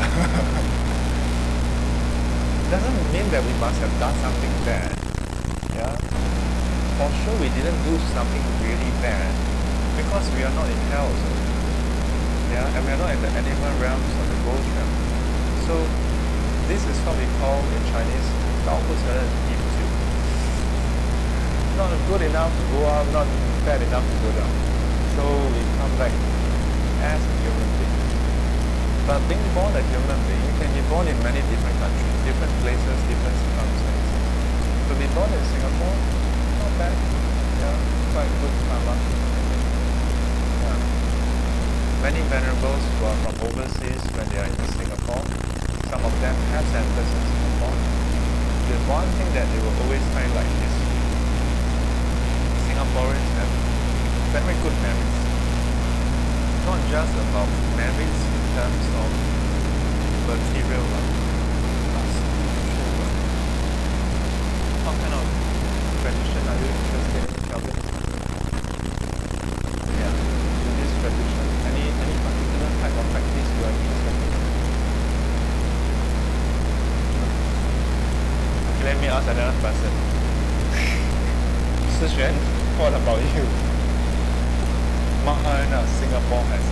Speaker 1: Doesn't mean that we must have done something bad. Yeah? For sure we didn't do something really bad because we are not in hell. So, yeah? And we are not in the animal realms or the ghost realm. So this is what we call in Chinese 老不承认地不住. Not good enough to go up, not bad enough to go down. So we come back as a human being. But being born a human being, you can be born in many different countries, different places, different circumstances. To be born in Singapore, not bad. Yeah, quite good karma. Yeah. Many venerables who are from overseas when they are in Singapore, some of them have centers in Singapore. The one thing that they will always highlight is Singaporeans have very good merits. Not just about merits in terms of material wealth, but spiritual wealth. What kind of tradition are you interested in, Kelvin? Yeah, Buddhist tradition. Any particular type of practice you are interested in? Okay, let me ask another person. Sishuan, what about you? Mahjjima Singapore has.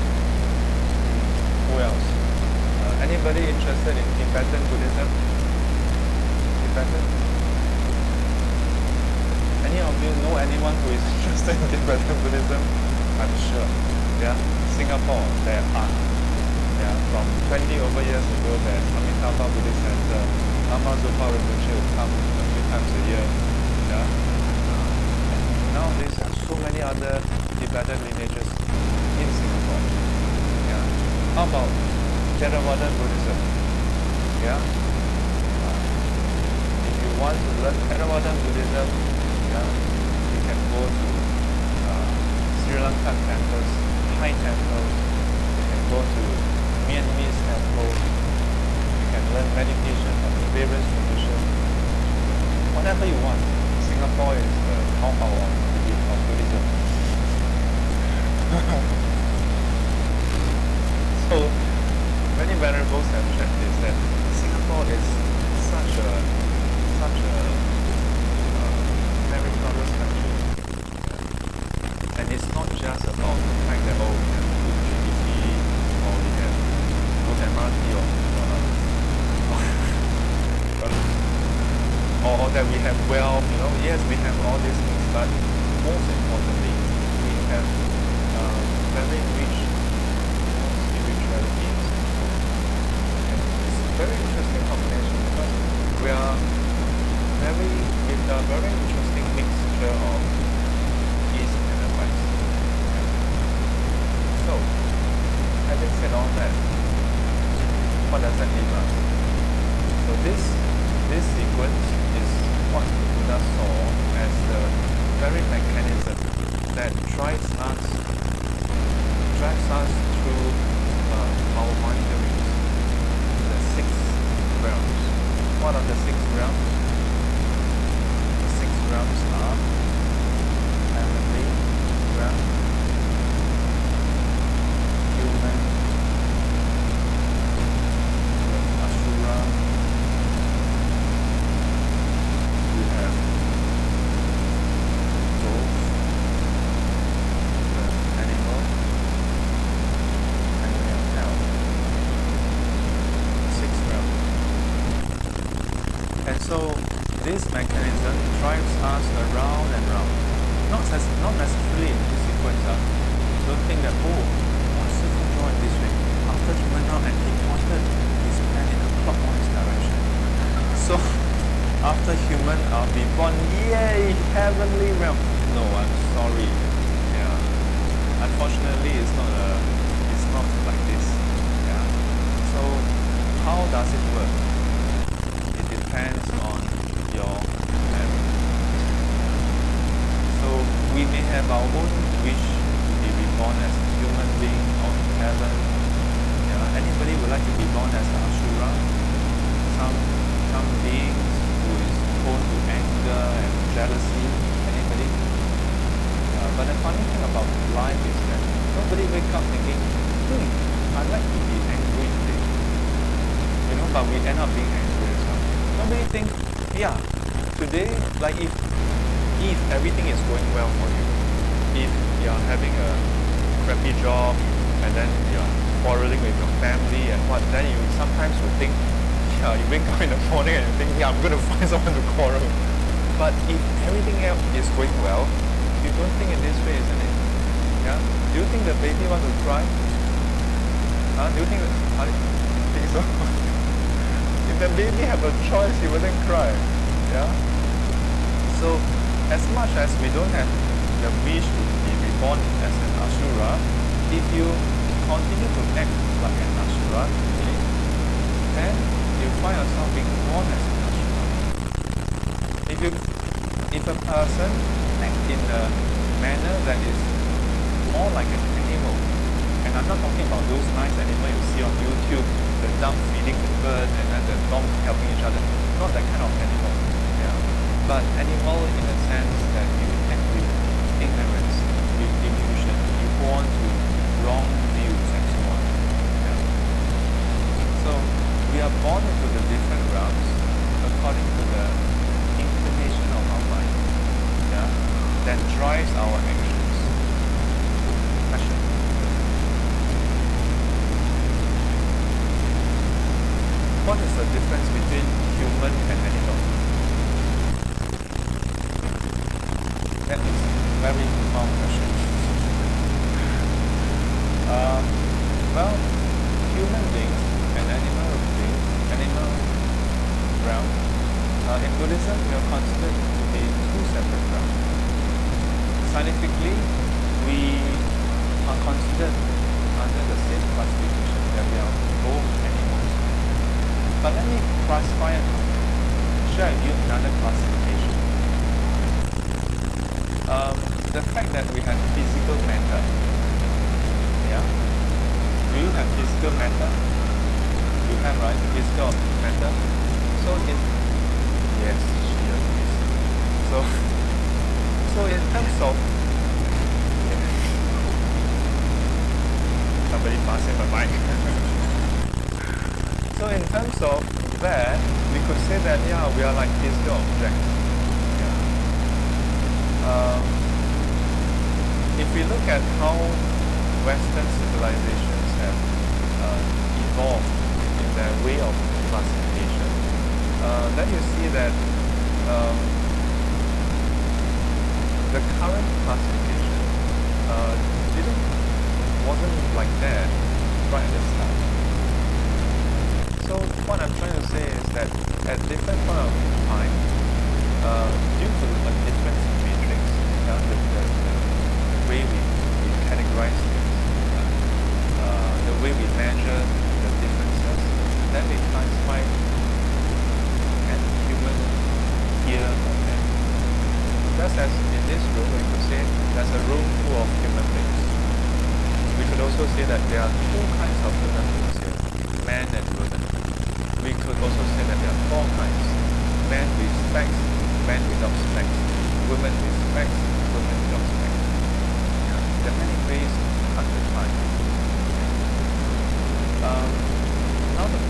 Speaker 1: Who else? Anybody interested in Tibetan Buddhism? Tibetan? Any of you know anyone who is interested in Tibetan Buddhism? I'm sure. Yeah? Singapore, there are. Yeah, from 20 over years ago that Amitabha Buddhist Center, Lama Zopa Rinpoche will come a few times a year. Yeah. And nowadays there are so many other Tibetan lineages in Singapore. Yeah. How about Theravada Buddhism? Yeah. If you want to learn Theravada Buddhism, yeah, you can go to Sri Lankan temples, Thai temples. You can go to Myanmar's temple. You can learn meditation from various traditions. Whatever you want. Singapore is the Taobao of Buddhism. So many venerables have said this, that Singapore is such a meritorious country. And it's not just about the fact that, oh, we have good GDP, or we have good MRT, or that we have wealth, yes, we have all these things, but most importantly, we have very rich spirituality. And it's a very interesting combination because we are with a very interesting mixture of East and West. So, having said all that, what does that leave us? So this sequence is what Buddha saw as the very mechanism that drives us through our wanderings, the 6 realms. What are the 6 realms? The 6 realms are heavenly realm, human, asura, we have ghost, the animal, and we have hell. 6 realms. And so this mechanism drives us around and round. Not necessarily in this sequence. Don't think that, Shifu draw in this way. After human realm, and he pointed his pen in a clockwise direction. So after human, I'll be born, yay, heavenly realm. No, I'm sorry. Yeah. Unfortunately, it's not like this. Yeah. So how does it work? It depends on your memory. So we may have our own wish to be reborn as a human being or in heaven. Yeah. Anybody would like to be born as an asura? Some beings who is prone to anger and jealousy. Anybody? But the funny thing about life is that nobody wake up thinking, I'd like to be angry today. But we end up being angry as well. Nobody think, today, like if everything is going well for you, if you're having a crappy job and then you're quarreling with your family and what, then you sometimes will think, you wake up in the morning and you think, I'm going to find someone to quarrel. But if everything else is going well, you don't think in this way, isn't it? Yeah? Do you think the baby wants to cry? Do you think so? If the baby have a choice, he wouldn't cry. Yeah? So, as much as we don't have the wish to be reborn as an asura, if you continue to act like an asura, then you find yourself being born as an asura. If a person acts in a manner that is more like an animal, and I'm not talking about those nice animals you see on YouTube, the duck feeding the bird and then the dog helping each other, not that kind of animal. Yeah. But animal in the sense that you act with ignorance, with illusion, you go on to wrong views and so on. Yeah. So we are born into the different realms according to the inclination of our mind. Yeah. That drives our actions. Question. What is the difference between human and animal? That is a very profound question. Well, human beings and animal realm, in Buddhism, we are considered to be two separate realms. Scientifically, we are considered under the same classification that we are both animals. But let me classify it. Share with you another classification. The fact that we have physical matter. Yeah? Do you have physical matter? You have, right? Physical matter. So yes, she agrees. So in terms of somebody passing my mic. So in terms of that, we could say that we are like physical objects. If we look at how Western civilizations have evolved in their way of classification, then you see that the current classification wasn't like that right at the start. So what I'm trying to say is that at different point of time, due to a different matrix, the way we categorize things, the way we measure the differences, then we classify as human here or there. Just as in this room, we could say there's a room full of human beings. We could also say that there are two kinds of human beings here, man and woman. We could also say that there are four kinds. Man with specs, man without specs. Woman with specs, woman without specs. There are many ways to cut the time. Now the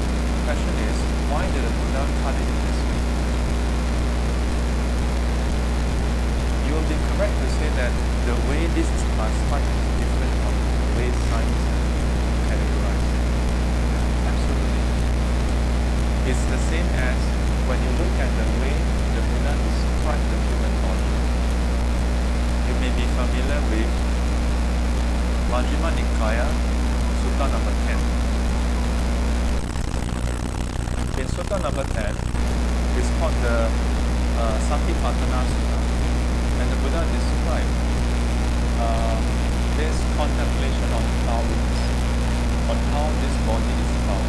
Speaker 1: question is, why did the Buddha cut it in this way? You will be correct to say that the way this is classified is different from the way science categorizes it. Absolutely. It's the same as when you look at the way the Buddha described the human body. You may be familiar with Mahjjima Nikaya, Sutta number 10. In Sutta number 10, it's called the Satipatthana Sutta. And the Buddha described this contemplation on boundless, on how this body is bound.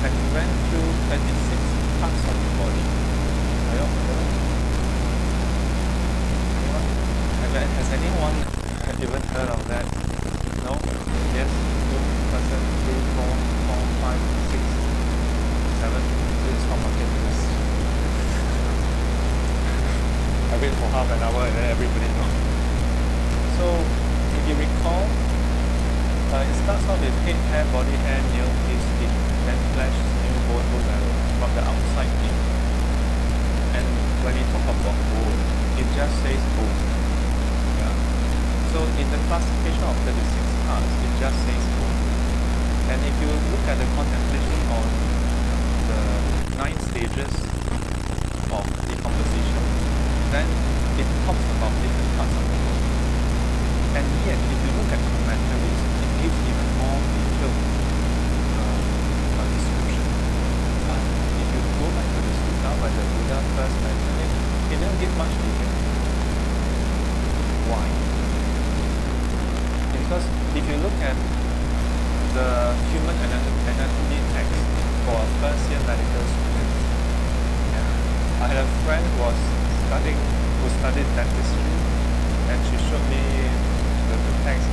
Speaker 1: And he went through 36 parts of the body. Are you familiar? Has anyone even heard of that? No? Yes? 2, person, 3, 4, 5, 6, 7. Please stop talking to this. I wait for half an hour and then everybody knows. So, if you recall, it starts off with head, hair, body, hair, nail, face, skin, then flesh, new bone, marrow, from the outside in. And when we talk about bone, it just says bone. Yeah? So in the classification of 36 parts, it just says bone. And if you look at the contemplation on the 9 stages of decomposition, then it talks about different parts of the body. And yet, if you look at commentaries, it gives even more detailed description. But if you go back to the Sutta where the Buddha first mentioned it, it didn't give much detail. Why? Because if you look at the human anatomy text for a first-year medical student, I had a friend who studied dentistry, and she showed me the text.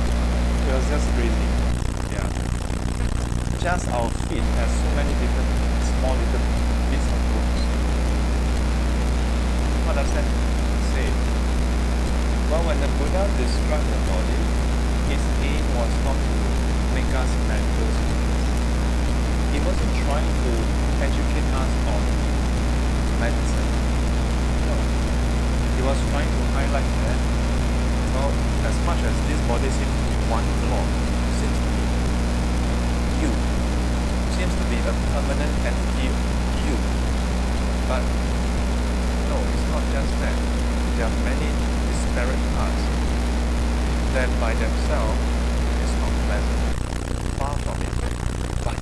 Speaker 1: It was just crazy. Yeah. Just our feet has so many different small little bits of bones. What does that say? Well, when the Buddha described the body, his aim was not to make us medical students. He wasn't trying to educate us on medicine. No. He was trying to highlight that, well, as much as this body seems to be one block, seems to be you, seems to be a permanent entity, you. But no, it's not just that. There are many disparate parts that by themselves is not pleasant, far from it. But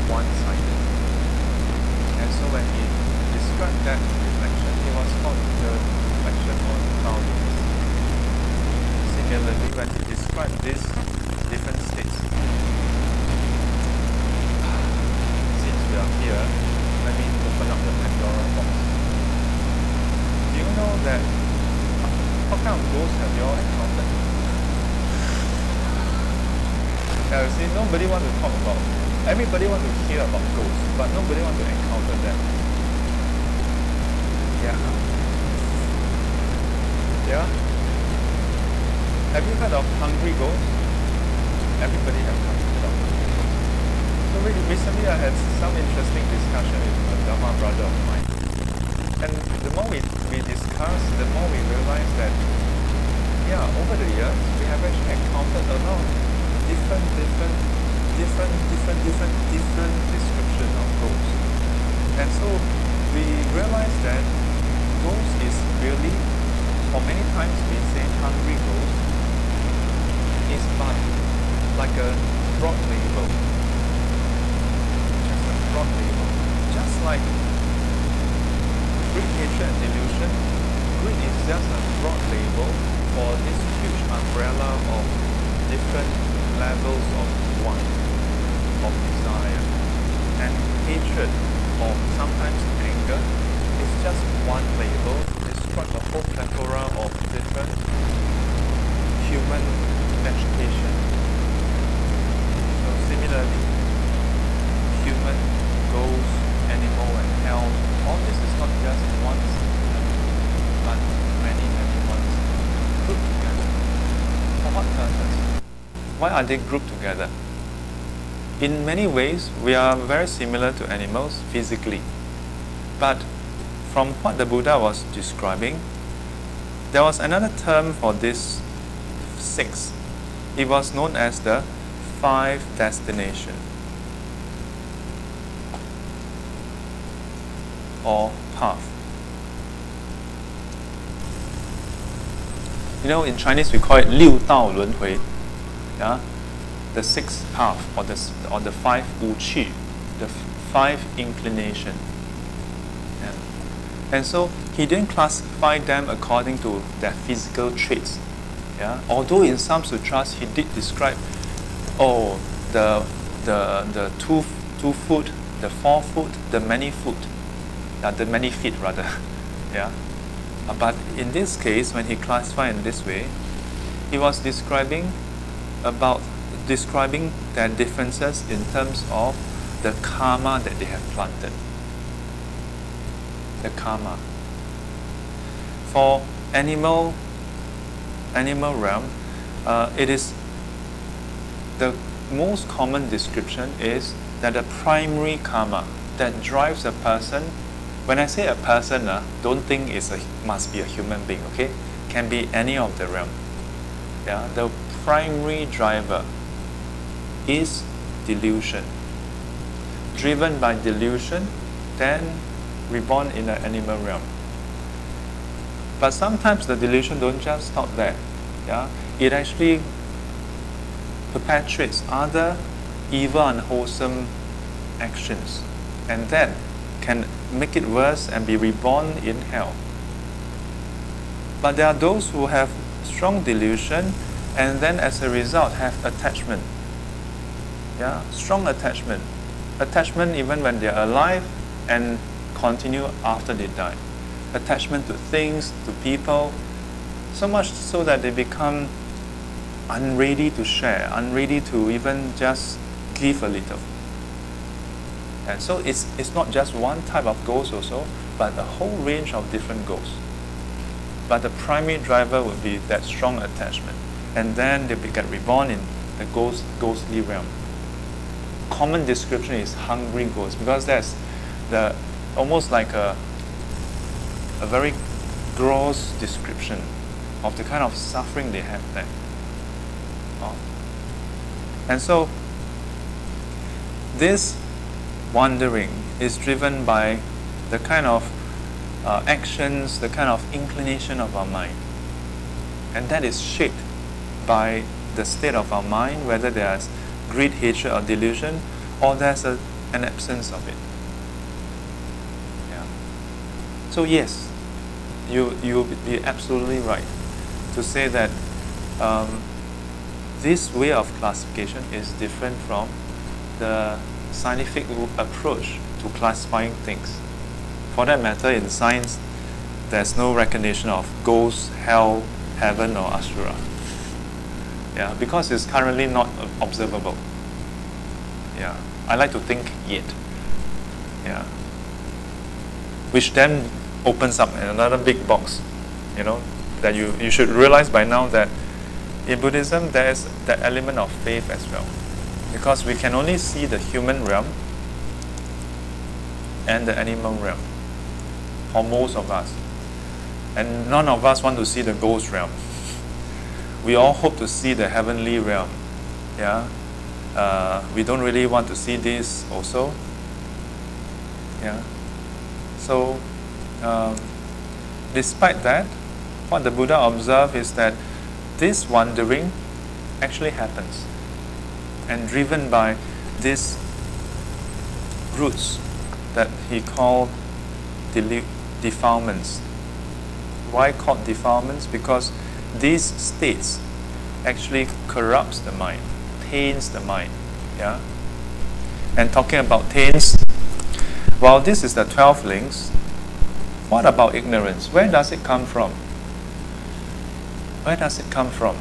Speaker 1: one-sided. And so when he described that reflection, he was called the reflection on cloudiness. Similarly, when he described these different states, since we are here, let me open up the Pandora box. Do you know that what kind of ghosts have you all encountered? Yeah, you see, nobody wants to talk about. Everybody wants to hear about ghosts, but nobody wants to encounter them. Yeah. Yeah. Have you heard of hungry ghosts? Everybody has heard of hungry ghosts. So recently I had some interesting discussion with a Dharma brother of mine. And the more we discuss, the more we realize that, yeah, over the years, we have actually encountered a lot of different description of ghosts. And so we realize that ghost is really, or many times we say hungry ghost, is but like a broad label. Just a broad label. Just like greed, hatred and delusion, greed is just a broad label for this huge umbrella of different levels of want, of desire. And hatred, or sometimes anger, is just one label to describe a whole plethora of different human vegetation. So similarly, human, ghost, animal and hell, all this is not just one system, but many ones grouped together. For what purpose? Why are they grouped together? In many ways, we are very similar to animals physically. But from what the Buddha was describing, there was another term for this six. It was known as the five destination, or path. You know, in Chinese we call it 六道轮回. Yeah, the sixth path, or the five wu qi, the five inclination. Yeah. And so he didn't classify them according to their physical traits. Yeah, although in some sutras he did describe, the two foot, the 4 foot, the many foot, the many feet rather. Yeah, but in this case, when he classified in this way, he was describing their differences in terms of the karma that they have planted. The karma. For animal realm, it is the most common description is that the primary karma that drives a person. When I say a person, don't think must be a human being. Okay, can be any of the realm. Yeah, the primary driver is delusion. Driven by delusion, then reborn in the animal realm. But sometimes the delusion don't just stop there. Yeah, it actually perpetuates other evil, unwholesome actions, and then can make it worse and be reborn in hell. But there are those who have strong delusion and then as a result have attachment. Yeah, strong attachment. Attachment even when they are alive and continue after they die. Attachment to things, to people, so much so that they become unready to share, unready to even just give a little. And so it's not just one type of ghost also, but a whole range of different ghosts. But the primary driver would be that strong attachment. And then they get reborn in the ghostly realm. Common description is hungry ghost, because that's almost like a very gross description of the kind of suffering they have there. And so this wandering is driven by the kind of actions, the kind of inclination of our mind. And that is shaped by the state of our mind, whether there's greed, hatred or delusion, or there's a an absence of it. Yeah. So yes, you'll be absolutely right to say that this way of classification is different from the scientific approach to classifying things. For that matter, in science, there's no recognition of ghosts, hell, heaven, or asura. Yeah, because it's currently not observable. Yeah, I like to think yet. Yeah, which then opens up another big box. You know, that you should realize by now that in Buddhism there is that element of faith as well, because we can only see the human realm and the animal realm for most of us, and none of us want to see the ghost realm. We all hope to see the heavenly realm. Yeah, we don't really want to see this also. Yeah, so despite that, what the Buddha observed is that this wandering actually happens, and driven by these roots that he called defilements. Why called defilements? Because these states actually corrupts the mind, taints the mind. Yeah. And talking about taints, while this is the 12 links, what about ignorance? Where does it come from? Where does it come from?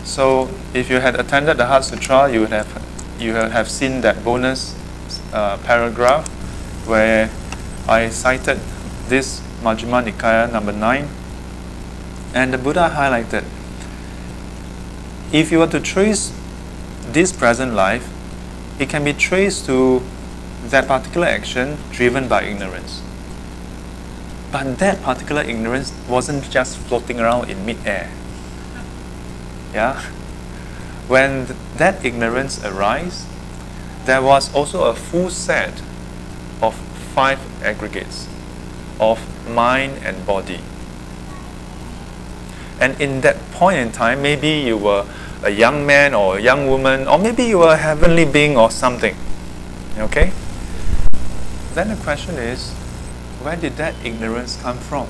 Speaker 1: So if you had attended the Heart Sutra, you would have seen that bonus paragraph where I cited this Mahjjima Nikaya number 9, and the Buddha highlighted, if you were to trace this present life, it can be traced to that particular action driven by ignorance. But that particular ignorance wasn't just floating around in mid-air. Yeah? When that ignorance arose, there was also a full set of 5 aggregates of mind and body. And in that point in time, maybe you were a young man or a young woman, or maybe you were a heavenly being or something. Okay? Then the question is, where did that ignorance come from?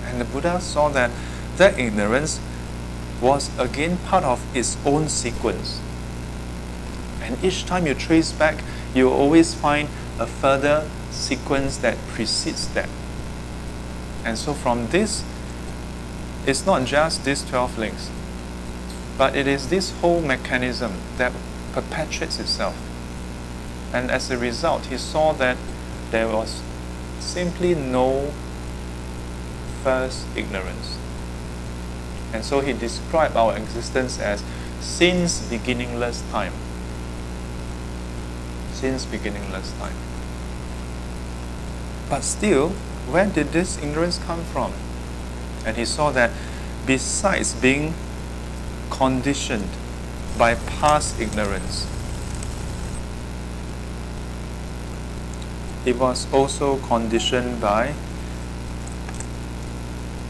Speaker 1: And the Buddha saw that that ignorance was again part of its own sequence. And each time you trace back, you always find a further sequence that precedes that. And so from this, it's not just these 12 links, but it is this whole mechanism that perpetuates itself. And as a result, he saw that there was simply no first ignorance. And so he described our existence as since beginningless time. Since beginningless time. But still, where did this ignorance come from? And he saw that besides being conditioned by past ignorance, it was also conditioned by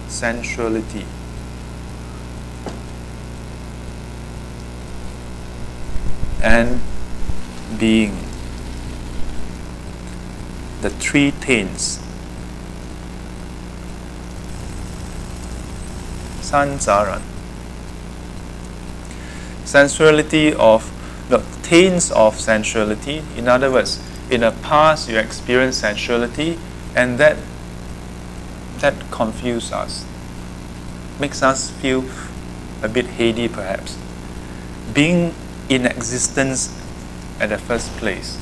Speaker 1: sensuality. And being. The 3 taints. Sansaran. Sensuality of the taints of sensuality. In other words, in the past you experienced sensuality, and that confuses us, makes us feel a bit heady perhaps. Being in existence at the first place,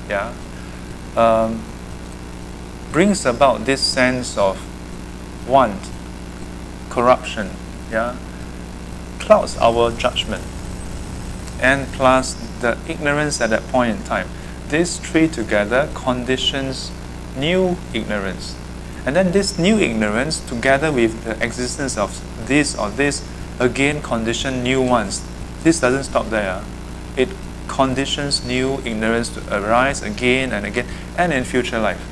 Speaker 1: yeah, brings about this sense of want, corruption, yeah, clouds our judgment, and plus the ignorance at that point in time. These 3 together conditions new ignorance. And then this new ignorance together with the existence of this or this again condition new ones. This doesn't stop there. It conditions new ignorance to arise again and again and in future life.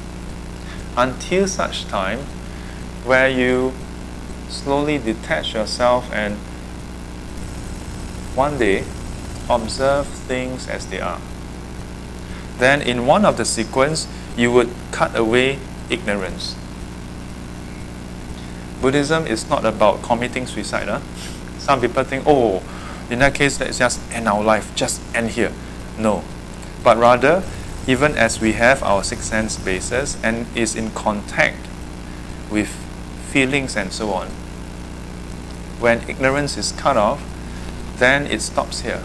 Speaker 1: Until such time where you slowly detach yourself and one day observe things as they are. Then in one of the sequence, you would cut away ignorance. Buddhism is not about committing suicide. Huh? Some people think, oh, in that case, let's just end our life, just end here. No. But rather, even as we have our six sense bases and is in contact with feelings and so on, when ignorance is cut off, then it stops here.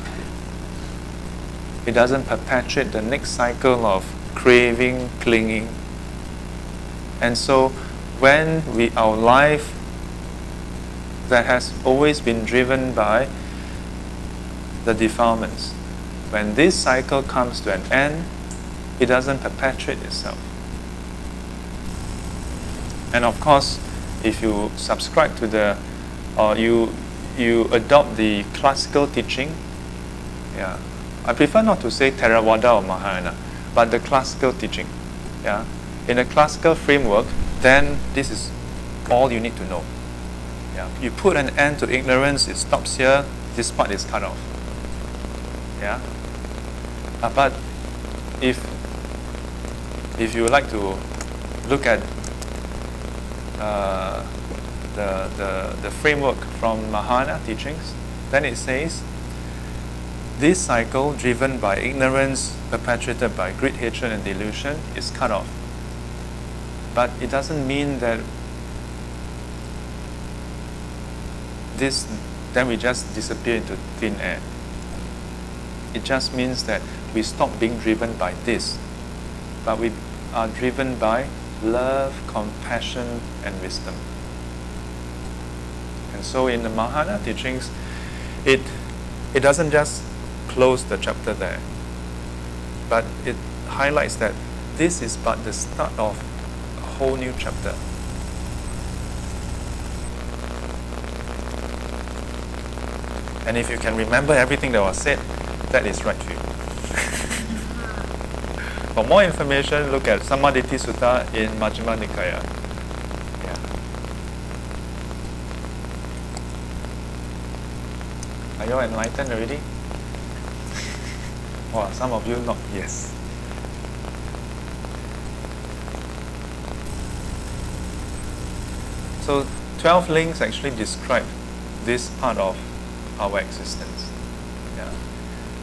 Speaker 1: It doesn't perpetuate the next cycle of craving, clinging. And so when our life that has always been driven by the defilements, when this cycle comes to an end, it doesn't perpetuate itself. And of course, if you subscribe to the, or you adopt the classical teaching, yeah, I prefer not to say Theravada or Mahayana, but the classical teaching. Yeah, in a classical framework, then this is all you need to know. Yeah, you put an end to ignorance, it stops here, this part is cut off. Yeah, but if you would like to look at the framework from Mahayana teachings, then it says this cycle driven by ignorance, perpetuated by greed, hatred and delusion is cut off. But it doesn't mean that then we just disappear into thin air. It just means that we stop being driven by this, but we are driven by love, compassion and wisdom. And so in the Mahayana teachings, it doesn't just close the chapter there, but it highlights that this is but the start of a whole new chapter. And if you can remember everything that was said, that is right for you. For more information, look at Sammaditthi Sutta in Mahjjima Nikaya. Yeah. Are you all enlightened already? Wow, some of you not. Yes. So 12 links actually describe this part of our existence. Yeah.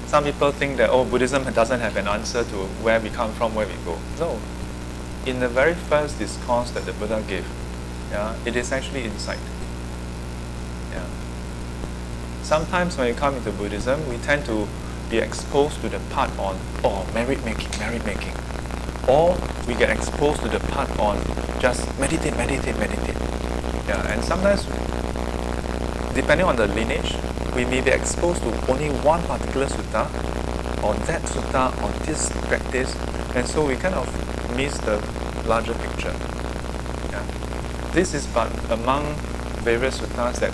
Speaker 1: Some people think that, oh, Buddhism doesn't have an answer to where we come from, where we go. No. In the very first discourse that the Buddha gave, yeah, it is actually insight. Yeah. Sometimes when we come into Buddhism, we tend to be exposed to the part on, oh, merit making. Or we get exposed to the part on just meditate. Yeah, and sometimes, depending on the lineage, we may be exposed to only one particular sutta, or that sutta, or this practice, and so we kind of miss the larger picture. Yeah. This is but among various suttas that,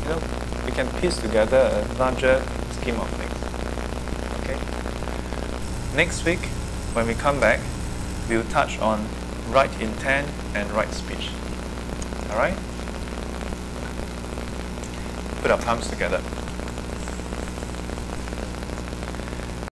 Speaker 1: you know, we can piece together a larger scheme of things. Okay. Next week, when we come back, we'll touch on right intent and right speech. All right? Put our palms together.